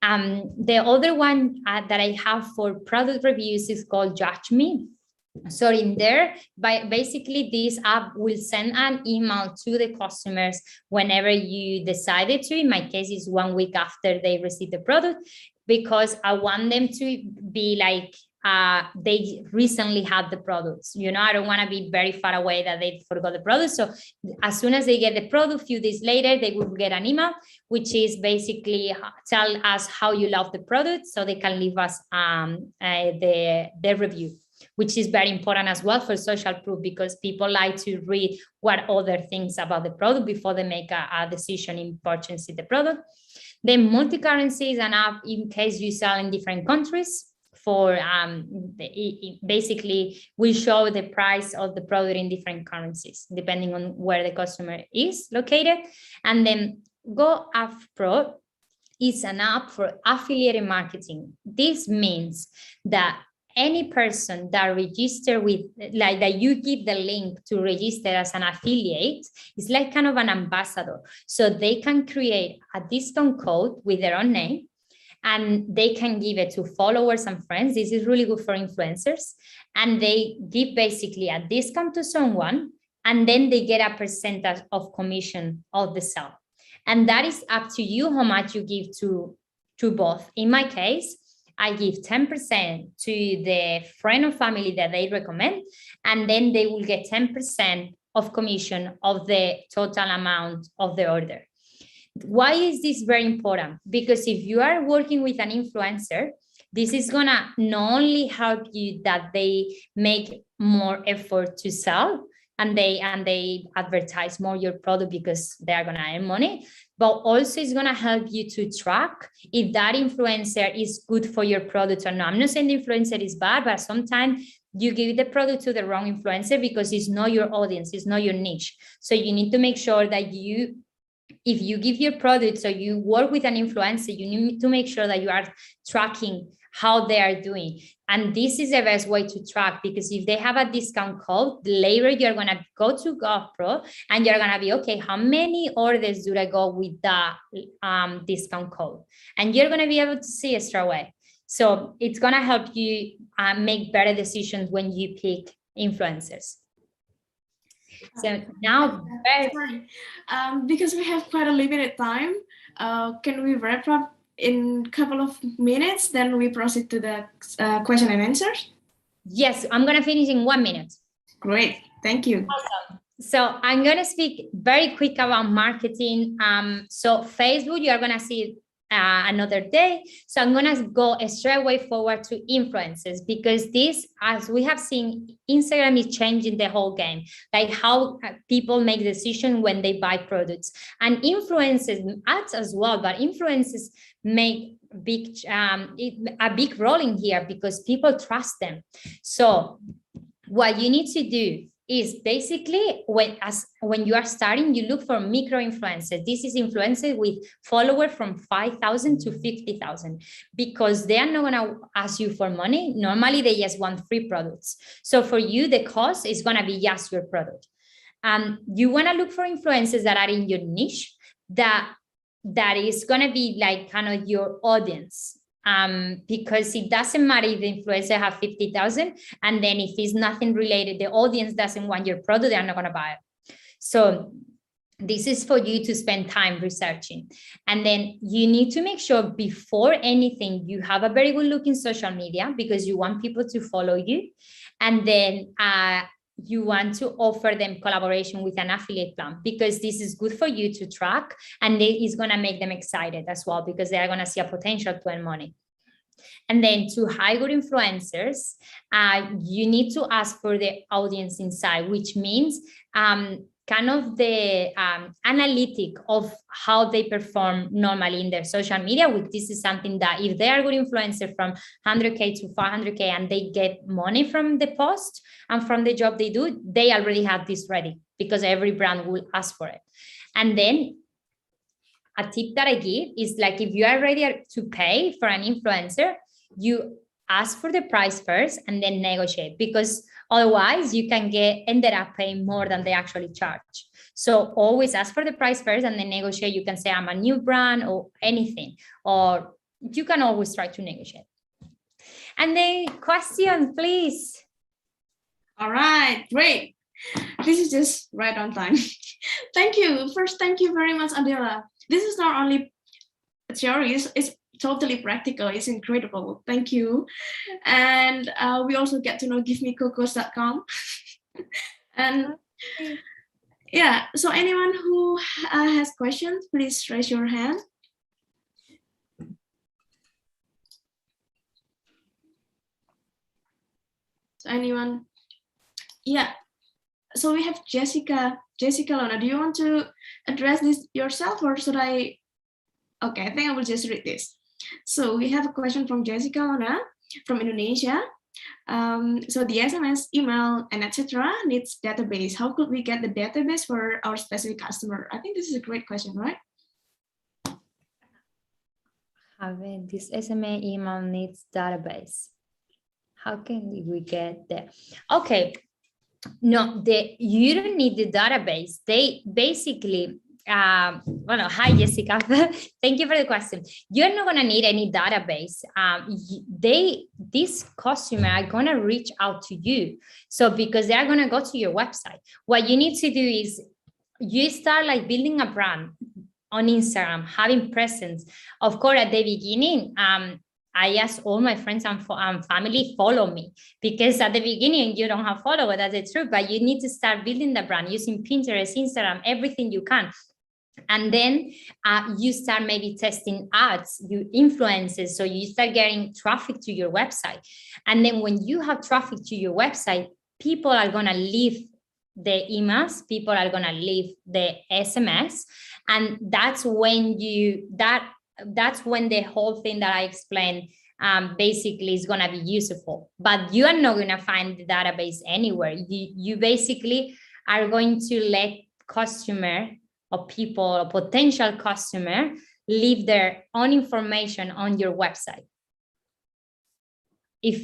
The other one that I have for product reviews is called Judge Me. So in there, basically this app will send an email to the customers whenever you decided to. In my case, it's 1 week after they receive the product, because I want them to be like, they recently had the products. You know, I don't want to be very far away that they forgot the product. So as soon as they get the product, a few days later, they will get an email, which is basically tell us how you love the product, so they can leave us their review, which is very important as well for social proof, because people like to read what other things about the product before they make a decision in purchasing the product. Then multi-currency is an app in case you sell in different countries. For basically will show the price of the product in different currencies depending on where the customer is located. And then GoAff Pro is an app for affiliate marketing. This means that any person that register with, like that you give the link to register as an affiliate, is like kind of an ambassador. So they can create a discount code with their own name, and they can give it to followers and friends. This is really good for influencers. And they give basically a discount to someone, and then they get a percentage of commission of the sale. And that is up to you how much you give to both. In my case, I give 10% to the friend or family that they recommend, and then they will get 10% of commission of the total amount of the order. Why is this very important? Because if you are working with an influencer, this is gonna not only help you that they make more effort to sell and they advertise more your product because they are gonna earn money, but also it's gonna help you to track if that influencer is good for your product or not. I'm not saying the influencer is bad, but sometimes you give the product to the wrong influencer because it's not your audience, it's not your niche. So you need to make sure that if you give your product, so you work with an influencer, you need to make sure that you are tracking how they are doing. And this is the best way to track, because if they have a discount code, later you're going to go to GoPro and you're going to be, okay, how many orders do I go with the discount code? And you're going to be able to see it straight away. So it's going to help you make better decisions when you pick influencers. So now, because we have quite a limited time, can we wrap up in a couple of minutes? Then we proceed to the question and answers. Yes, I'm going to finish in 1 minute. Great, thank you. Awesome. So I'm going to speak very quick about marketing. So Facebook, you are going to see another day. So I'm going to go straight away forward to influencers, because this, as we have seen, Instagram is changing the whole game, like how people make decisions when they buy products. And influencers, ads as well, but influencers make a big role in here because people trust them. So what you need to do is basically when you are starting, you look for micro influencers. This is influencers with followers from 5,000 to 50,000, because they are not going to ask you for money. Normally, they just want free products. So for you, the cost is going to be just your product. You want to look for influencers that are in your niche, that is going to be like kind of your audience. Because it doesn't matter if the influencer have 50,000, and then if it's nothing related, the audience doesn't want your product, they're not going to buy it. So This is for you to spend time researching. And then you need to make sure before anything, you have a very good looking social media because you want people to follow you. And then you want to offer them collaboration with an affiliate plan because this is good for you to track, and it is going to make them excited as well because they are going to see a potential to earn money. And then to hire good influencers, you need to ask for the audience inside, which means kind of the analytic of how they perform normally in their social media. Which this is something that if they are a good influencer from 100K to 500K and they get money from the post and from the job they do, they already have this ready because every brand will ask for it. And then a tip that I give is like, if you are ready to pay for an influencer, you ask for the price first and then negotiate, because otherwise you can ended up paying more than they actually charge. So always ask for the price first and then negotiate. You can say I'm a new brand or anything, or you can always try to negotiate. And then question, please. All right, great. This is just right on time. Thank you. First, thank you very much, Adela. This is not only theory, it's totally practical. It's incredible. Thank you. And we also get to know givemecocos.com. And yeah, so anyone who has questions, please raise your hand. So anyone? Yeah. So we have Jessica Lona. Do you want to address this yourself, or should I? Okay, I think I will just read this. So we have a question from Jessica Lona from Indonesia. So the SMS, email, and etc. needs database. How could we get the database for our specific customer? I think this is a great question, right? Having this SMS email needs database. How can we get there? Okay. No, you don't need the database. They basically, well, hi, Jessica. Thank you for the question. You're not going to need any database. This customer are going to reach out to you. So because they are going to go to your website, what you need to do is you start like building a brand on Instagram, having presence. Of course, at the beginning, I ask all my friends and family follow me, because at the beginning you don't have followers, that's the truth, but you need to start building the brand using Pinterest, Instagram, everything you can. And then you start maybe testing ads, you influences, so you start getting traffic to your website. And then when you have traffic to your website, people are going to leave the emails, people are going to leave the SMS, and that's when that's when the whole thing that I explained basically is going to be useful. But you are not going to find the database anywhere. You basically are going to let customer or people or potential customer leave their own information on your website. If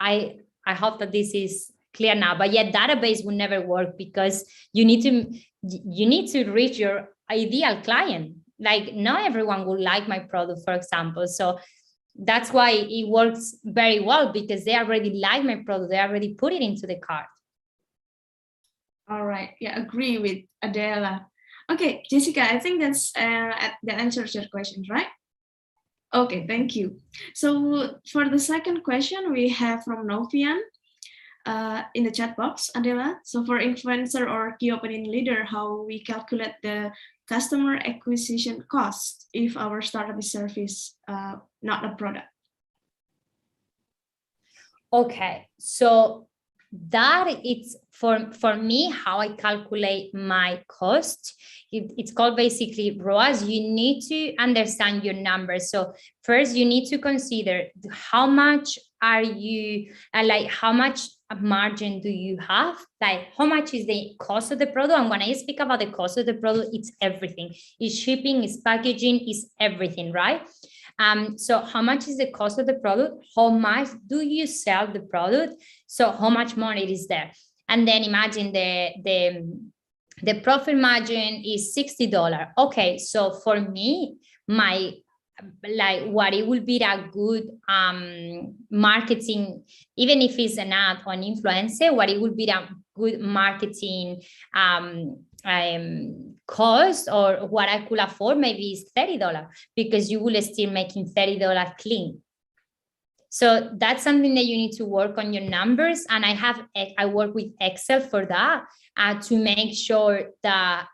I hope that this is clear now, but yeah, database will never work because you need to reach your ideal client. Like not everyone will like my product, for example. So that's why it works very well, because they already like my product. They already put it into the cart. All right. Yeah, agree with Adela. Okay, Jessica, I think that answers your questions, right? Okay, thank you. So for the second question, we have from Novian in the chat box, Adela. So for influencer or key opinion leader, how we calculate the customer acquisition cost if our startup is service, not a product? Okay, so that it's for me how I calculate my cost. It's called basically ROAS. You need to understand your numbers. So first you need to consider how much are you like, how much margin do you have, like how much is the cost of the product. And when I speak about the cost of the product, it's everything. It's shipping, it's packaging, it's everything, right? So how much is the cost of the product? How much do you sell the product? So how much money is there? And then imagine the profit margin is $60. Okay, so for me, my like what it will be a good marketing, even if it's an ad or an influencer, what it would be a good marketing cost or what I could afford maybe is $30 because you will still making $30 clean. So that's something that you need to work on your numbers. And I work with Excel for that to make sure that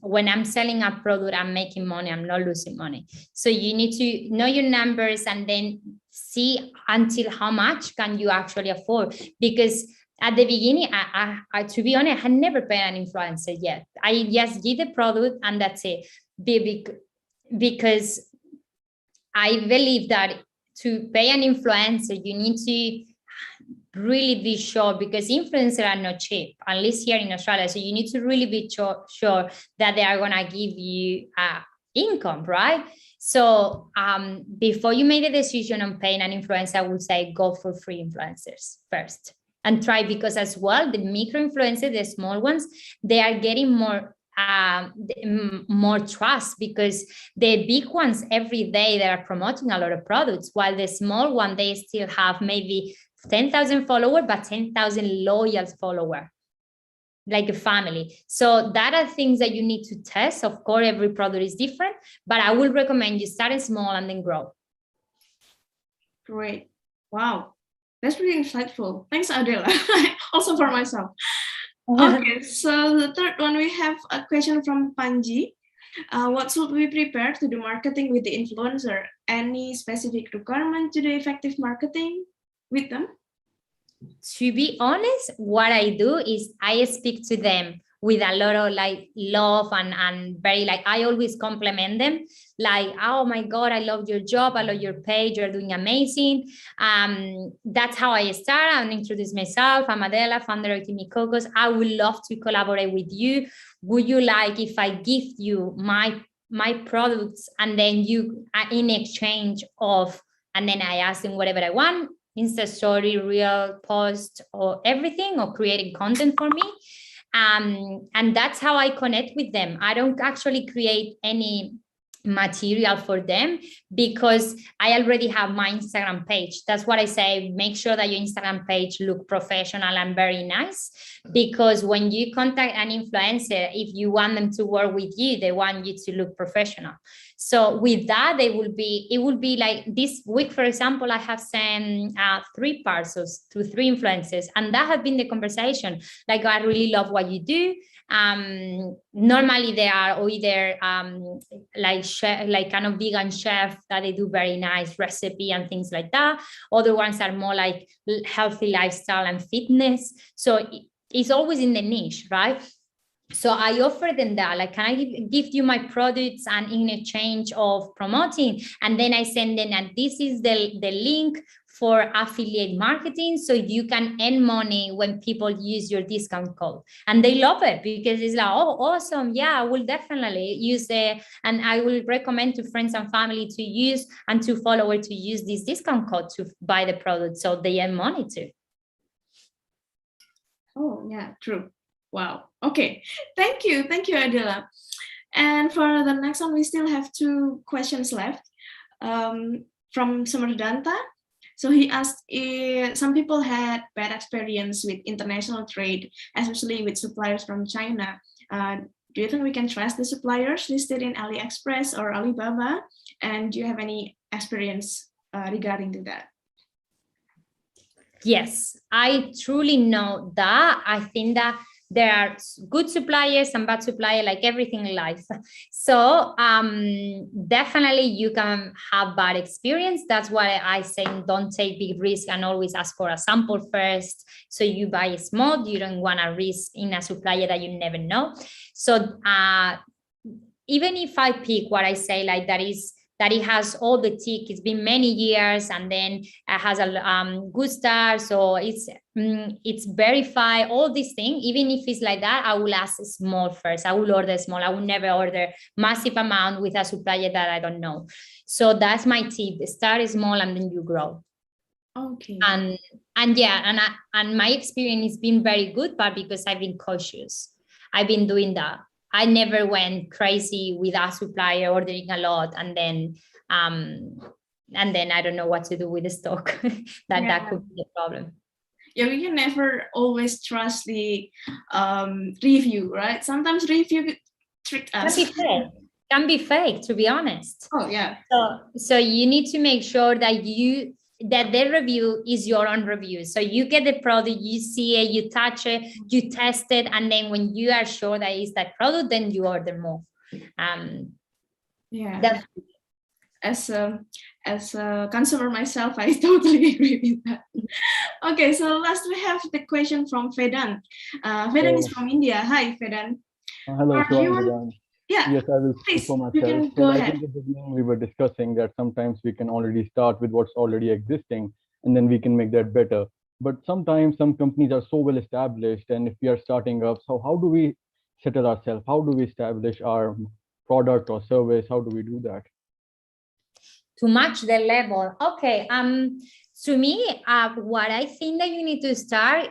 when I'm selling a product, I'm making money, I'm not losing money. So you need to know your numbers and then see until how much can you actually afford. Because at the beginning, I to be honest, I had never paid an influencer yet. I just give the product and that's it. Because I believe that to pay an influencer, you need to really be sure, because influencers are not cheap, at least here in Australia. So you need to really be sure that they are going to give you income, right? So before you make a decision on paying an influencer, I would say go for free influencers first and try, because as well, the micro influencers, the small ones, they are getting more trust, because the big ones every day they are promoting a lot of products, while the small one, they still have maybe 10,000 followers, but 10,000 loyal followers, like a family. So that are things that you need to test. Of course, every product is different, but I would recommend you start small and then grow. Great. Wow. That's really insightful. Thanks, Adela. Also for myself. Okay, so the third one, we have a question from Panji. What should we prepare to do marketing with the influencer? Any specific requirement to do effective marketing with them? To be honest, what I do is I speak to them with a lot of like love and very like, I always compliment them. Like, oh my God, I love your job. I love your page. You're doing amazing. That's how I start and introduce myself. I'm Adela, founder of Timmy Cocos. I would love to collaborate with you. Would you like if I give you my products and then you in exchange of, and then I ask them whatever I want, Insta story, reel, post, or everything, or creating content for me. And that's how I connect with them. I don't actually create any material for them because I already have my Instagram page. That's what I say. Make sure that your Instagram page look professional and very nice, because when you contact an influencer, if you want them to work with you, they want you to look professional. So with that, it will be like this week, for example, I have sent 3 parcels to 3 influencers, and that has been the conversation. Like, I really love what you do. Normally they are either like chef, like kind of vegan chef that they do very nice recipe and things like that. Other ones are more like healthy lifestyle and fitness. So it's always in the niche, right? So I offer them that, like, can I give you my products and in exchange of promoting? And then I send them, and this is the link for affiliate marketing, so you can earn money when people use your discount code. And they love it because it's like, oh, awesome. Yeah, I will definitely use it. And I will recommend to friends and family to use, and to followers to use this discount code to buy the product, so they earn money too. Oh, yeah, true. Wow. Okay. Thank you, Adela. And for the next one, we still have 2 questions left from Samardanta. So he asked if some people had bad experience with international trade, especially with suppliers from China. Do you think we can trust the suppliers listed in AliExpress or Alibaba? And do you have any experience regarding to that? Yes, I truly know that. I think that there are good suppliers and bad suppliers, like everything in life. So definitely you can have bad experience. That's why I say don't take big risk and always ask for a sample first. So you buy small, you don't want to risk in a supplier that you never know. So even if I pick what I say, like that it has all the tick, it's been many years, and then it has a good star, so it's verified, all these things. Even if it's like that, I will ask small first. I will order small. I will never order massive amount with a supplier that I don't know. So that's my tip. Start small and then you grow. Okay. And yeah, and my experience has been very good, but because I've been cautious, I've been doing that. I never went crazy with a supplier ordering a lot and then I don't know what to do with the stock. That could be the problem. yeah, we can never always trust the review, right? Sometimes review trick us. Can be fake, to be honest. Oh yeah. So you need to make sure that their review is your own review. So you get the product, you see it, you touch it, you test it, and then when you are sure that it's that product, then you order more. Yeah. As a consumer myself, I totally agree with that. Okay, so last we have the question from Vedan. Vedan is from India. Hi, Vedan. Hello, so I'm Vedan. Yeah. Yes, I will please, speak for myself. You can go ahead. Like in the beginning, we were discussing that sometimes we can already start with what's already existing, and then we can make that better. But sometimes some companies are so well established, and if we are starting up, so how do we settle ourselves? How do we establish our product or service? How do we do that? To match the level. Okay. To me, what I think that you need to start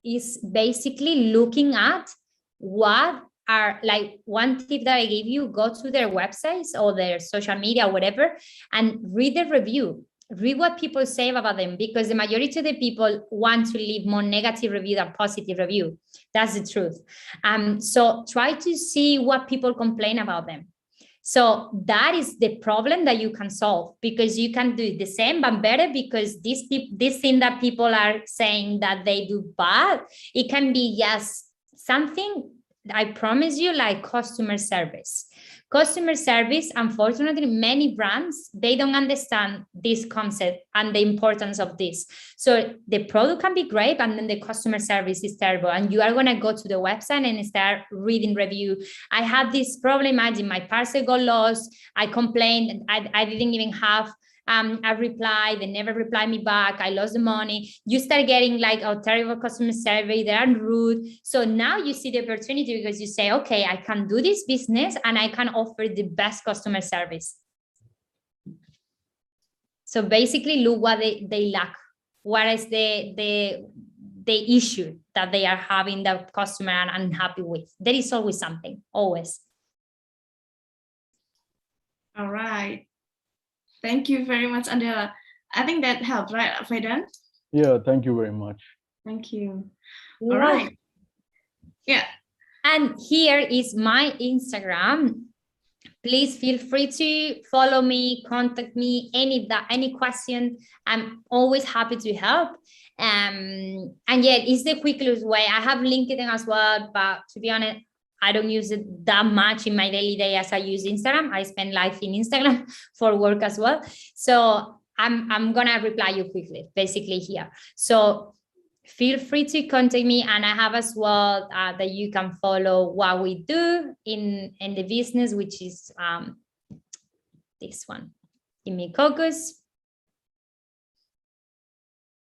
is basically looking at what are, like, one tip that I gave you: go to their websites or their social media, whatever, and read the review. Read what people say about them, because the majority of the people want to leave more negative review than positive review. That's the truth. So try to see what people complain about them. So that is the problem that you can solve, because you can do the same but better, because this thing that people are saying that they do bad, it can be just something, I promise you, like customer service. Customer service, unfortunately, many brands, they don't understand this concept and the importance of this. So the product can be great, and then the customer service is terrible. And you are going to go to the website and start reading review. I had this problem, imagine my parcel got lost. I complained, I didn't even have a reply. They never replied me back. I lost the money. You start getting like a terrible customer service. They are rude. So now you see the opportunity, because you say, okay, I can do this business and I can offer the best customer service. So basically look what they lack. What is the issue that they are having the customer are unhappy with? There is always something, always. All right. Thank you very much, Andela. I think that helped, right, Vedan? Yeah, thank you very much. Thank you. All right. Yeah. And here is my Instagram. Please feel free to follow me, contact me, any question. I'm always happy to help. And yeah, it's the quickest way. I have LinkedIn as well, but to be honest, I don't use it that much in my daily day as I use Instagram. I spend life in Instagram for work as well. So I'm gonna reply you quickly, basically here. So feel free to contact me, and I have as well that you can follow what we do in the business, which is this one. Give me Cocos.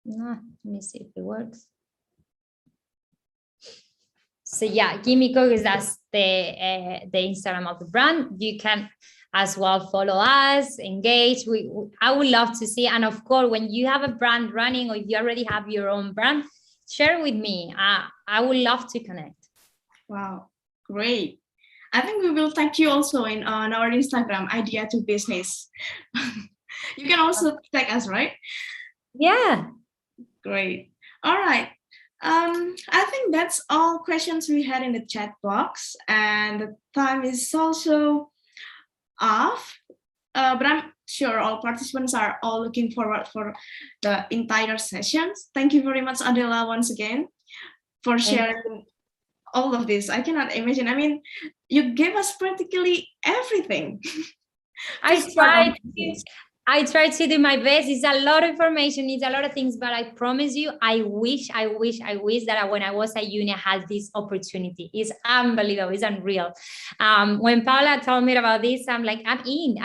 No, let me see if it works. So yeah, Gimme Cookies, that's the Instagram of the brand. You can as well follow us, engage. I would love to see. And of course, when you have a brand running, or if you already have your own brand, share with me. I would love to connect. Wow, great. I think we will tag you also on our Instagram, Idea2Business. You can also tag us, right? Yeah. Great. All right. I think that's all questions we had in the chat box, and the time is also off. But I'm sure all participants are all looking forward for the entire sessions. Thank you very much, Andela, once again, for sharing all of this. I cannot imagine. I mean, you gave us practically everything. I try to do my best. It's a lot of information, it's a lot of things, but I promise you, I wish that when I was at uni, I had this opportunity. It's unbelievable, it's unreal. When Paula told me about this, I'm like, I'm in.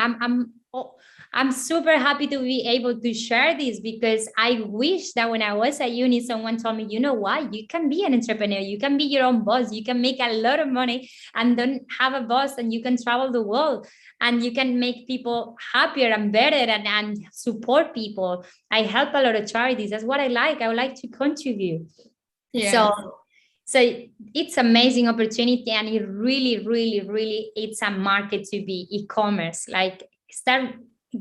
I'm super happy to be able to share this, because I wish that when I was at uni, someone told me, you know what, you can be an entrepreneur, you can be your own boss, you can make a lot of money and don't have a boss, and you can travel the world and you can make people happier and better and support people. I help a lot of charities. That's what I like. I would like to contribute. Yeah. So it's amazing opportunity, and it really, really, really, it's a market to be e-commerce. Like, start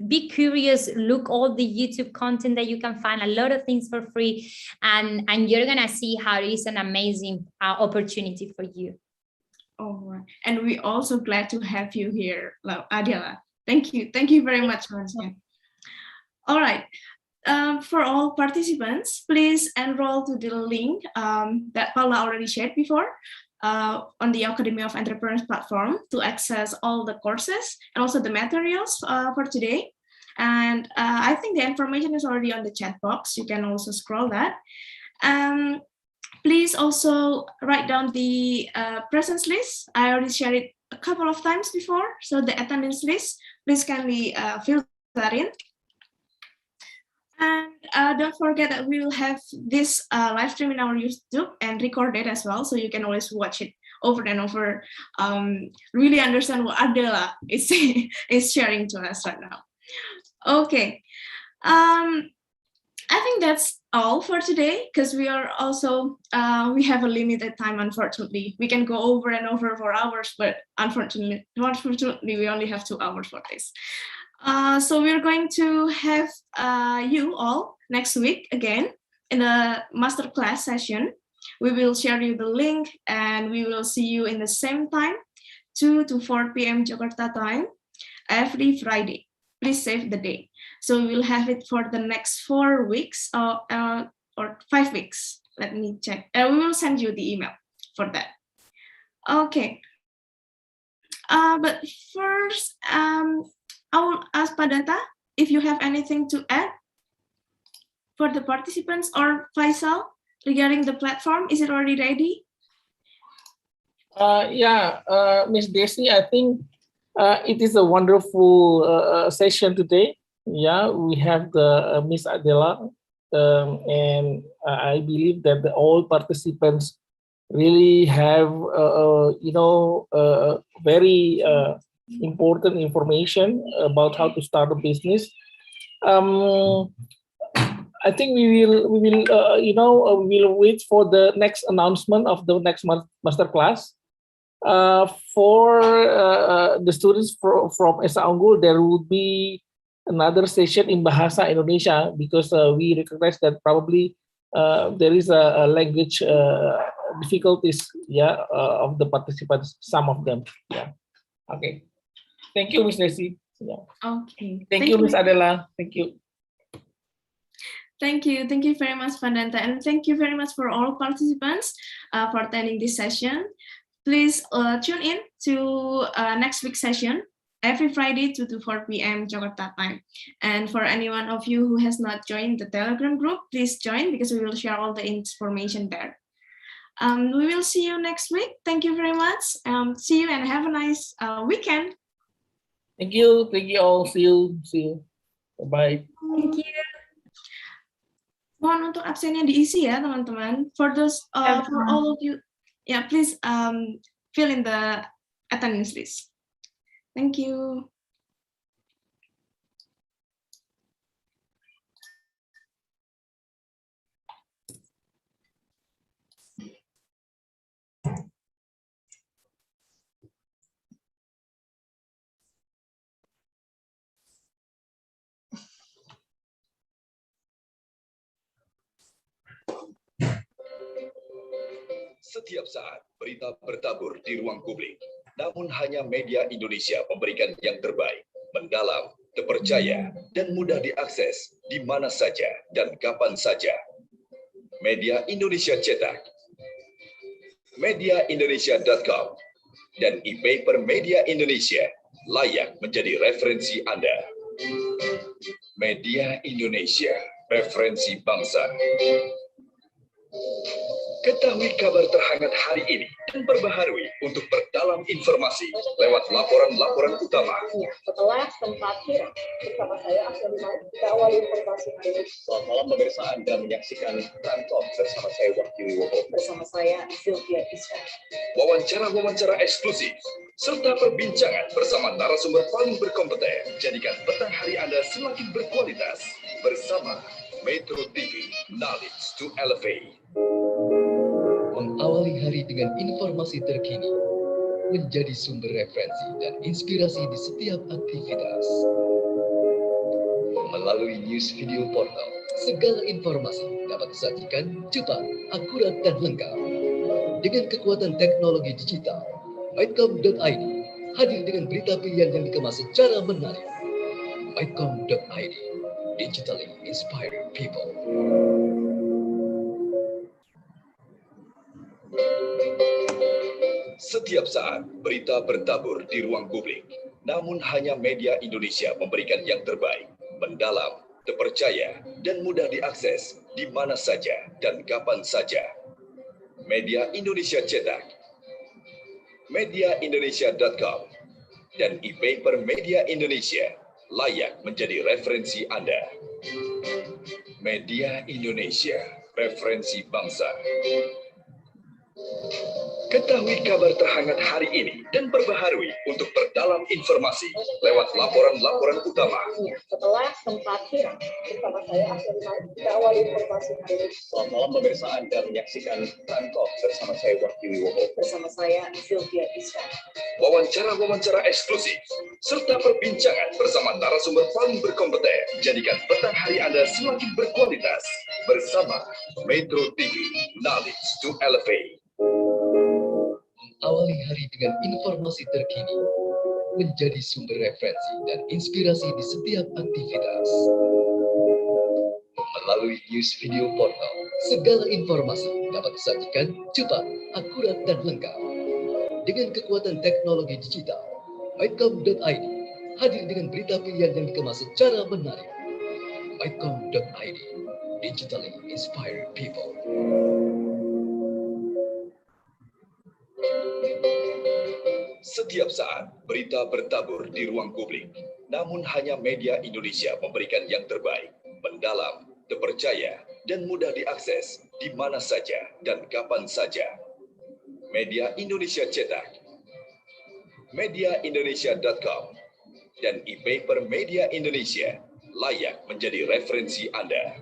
be curious, look all the YouTube content that you can find, a lot of things for free, and you're gonna see how it is an amazing opportunity for you. All right, and we also glad to have you here, Adela. Thank you very much once again. All right. For all participants, please enroll to the link that Paula already shared before on the Academy of Entrepreneurs platform to access all the courses and also the materials for today. And I think the information is already on the chat box. You can also scroll that. Please also write down the presence list. I already shared it a couple of times before. So the attendance list, please kindly fill that in. And don't forget that we will have this live stream in our YouTube and recorded as well, so you can always watch it over and over. Really understand what Adela is sharing to us right now. Okay, I think that's all for today, because we are also we have a limited time. Unfortunately, we can go over and over for hours, but unfortunately, we only have 2 hours for this. So we're going to have you all next week again in a masterclass session. We will share you the link, and we will see you in the same time, 2 to 4 p.m. Jakarta time, every Friday. Please save the date. So we will have it for the next 4 weeks or 5 weeks. Let me check. We will send you the email for that. Okay. But first, I will ask Padanta if you have anything to add for the participants, or Faisal regarding the platform. Is it already ready? Miss Desi, I think it is a wonderful session today. Yeah, we have the Miss Adela, and I believe that all participants really have very important information about how to start a business. I think we will wait for the next announcement of the next master class. For the students from Esa Unggul, there would be another session in Bahasa Indonesia, because we recognize that probably there is a language difficulties, of the participants, some of them. Yeah. Okay. Thank you, Miss Desi. Yeah. Okay. Thank you, Miss Adela. Thank you. Thank you very much, Padanta, and thank you very much for all participants for attending this session. Please tune in to next week's session every Friday 2 to 4 p.m. Jakarta time. And for any one of you who has not joined the Telegram group, please join, because we will share all the information there. We will see you next week. Thank you very much. See you and have a nice weekend. Thank you all. See you. Bye. Thank you. Mohon untuk absennya diisi ya, teman-teman. For those, for all of you, yeah, please fill in the attendance list. Thank you. Setiap saat, berita bertabur di ruang publik. Namun hanya media Indonesia memberikan yang terbaik, mendalam, terpercaya, dan mudah diakses di mana saja dan kapan saja. Media Indonesia cetak, mediaindonesia.com, dan e-paper Media Indonesia layak menjadi referensi Anda. Media Indonesia, referensi bangsa. Ketahui kabar terhangat hari ini dan perbaharui untuk perdalam informasi lewat laporan-laporan utama. Setelah sempat viral bersama saya awal informasi hari ini. Selamat malam pemirsa, Anda menyaksikan Rantom bersama saya Wahyu Wiwowo. Bersama saya Sylvia Isra. Wawancara eksklusif serta perbincangan bersama narasumber paling berkompeten. Jadikan petang hari Anda semakin berkualitas bersama Metro TV, Knowledge to Elevate. Mengawali hari dengan informasi terkini, menjadi sumber referensi dan inspirasi di setiap aktivitas. Melalui news video portal, segala informasi dapat disajikan cepat, akurat, dan lengkap. Dengan kekuatan teknologi digital, Idea2Business hadir dengan berita pilihan yang dikemas secara menarik. Idea2Business, digitally inspiring people. Setiap saat, berita bertabur di ruang publik. Namun hanya media Indonesia memberikan yang terbaik, mendalam, terpercaya, dan mudah diakses di mana saja dan kapan saja. Media Indonesia cetak, mediaindonesia.com, dan e-paper Media Indonesia layak menjadi referensi Anda. Media Indonesia, referensi bangsa. Ketahui kabar terhangat hari ini dan perbaharui untuk perdalam informasi lewat laporan-laporan utama. Setelah sempat viral bersama saya kita awal informasi hari ini. Selamat malam pemirsa, Anda menyaksikan Trantalk bersama saya Wahyu Wiwowo. Bersama saya Sylvia Isra. Wawancara-wawancara eksklusif serta perbincangan bersama narasumber paling berkompeten. Jadikan petang hari Anda semakin berkualitas bersama Metro TV, Knowledge to Elevate. Awali hari dengan informasi terkini, menjadi sumber referensi dan inspirasi di setiap aktivitas. Melalui news video portal, segala informasi dapat disajikan cepat, akurat, dan lengkap. Dengan kekuatan teknologi digital, Idea2Business hadir dengan berita pilihan yang dikemas secara menarik. Idea2Business, digitally inspiring people. Setiap saat, berita bertabur di ruang publik. Namun hanya media Indonesia memberikan yang terbaik, mendalam, terpercaya, dan mudah diakses di mana saja dan kapan saja. Media Indonesia cetak, mediaindonesia.com, dan e-paper Media Indonesia layak menjadi referensi Anda.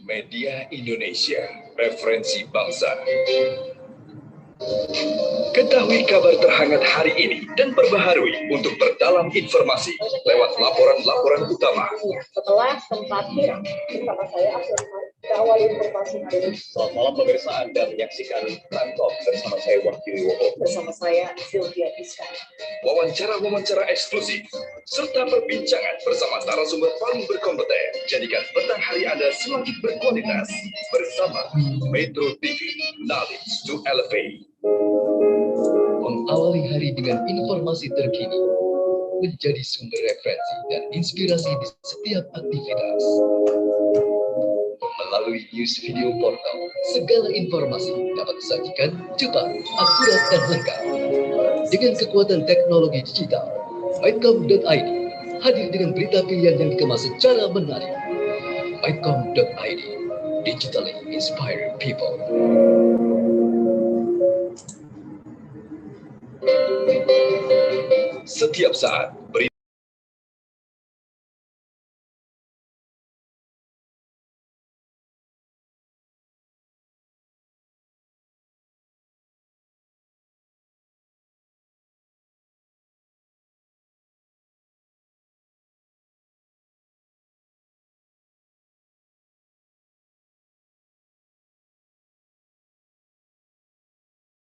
Media Indonesia, referensi bangsa. Ketahui kabar terhangat hari ini dan perbaharui untuk perdalam informasi lewat laporan-laporan utama. Setelah sempat viral bersama saya kita awal informasi hari ini. Selamat malam pemirsa, Anda menyaksikan Trantalk bersama saya Wahyu Wiwowo. Bersama saya Sylvia Isra. Wawancara-wawancara eksklusif serta perbincangan bersama narasumber paling berkompeten. Jadikan petang hari Anda semakin berkualitas bersama Metro TV, Knowledge to Elevate. Mengawali hari dengan informasi terkini, menjadi sumber referensi dan inspirasi di setiap aktivitas. Melalui news video portal, segala informasi dapat disajikan cepat, akurat, dan lengkap. Dengan kekuatan teknologi digital, Idea2Business hadir dengan berita pilihan yang dikemas secara menarik. Idea2Business, digitally inspiring people. Setiap saat,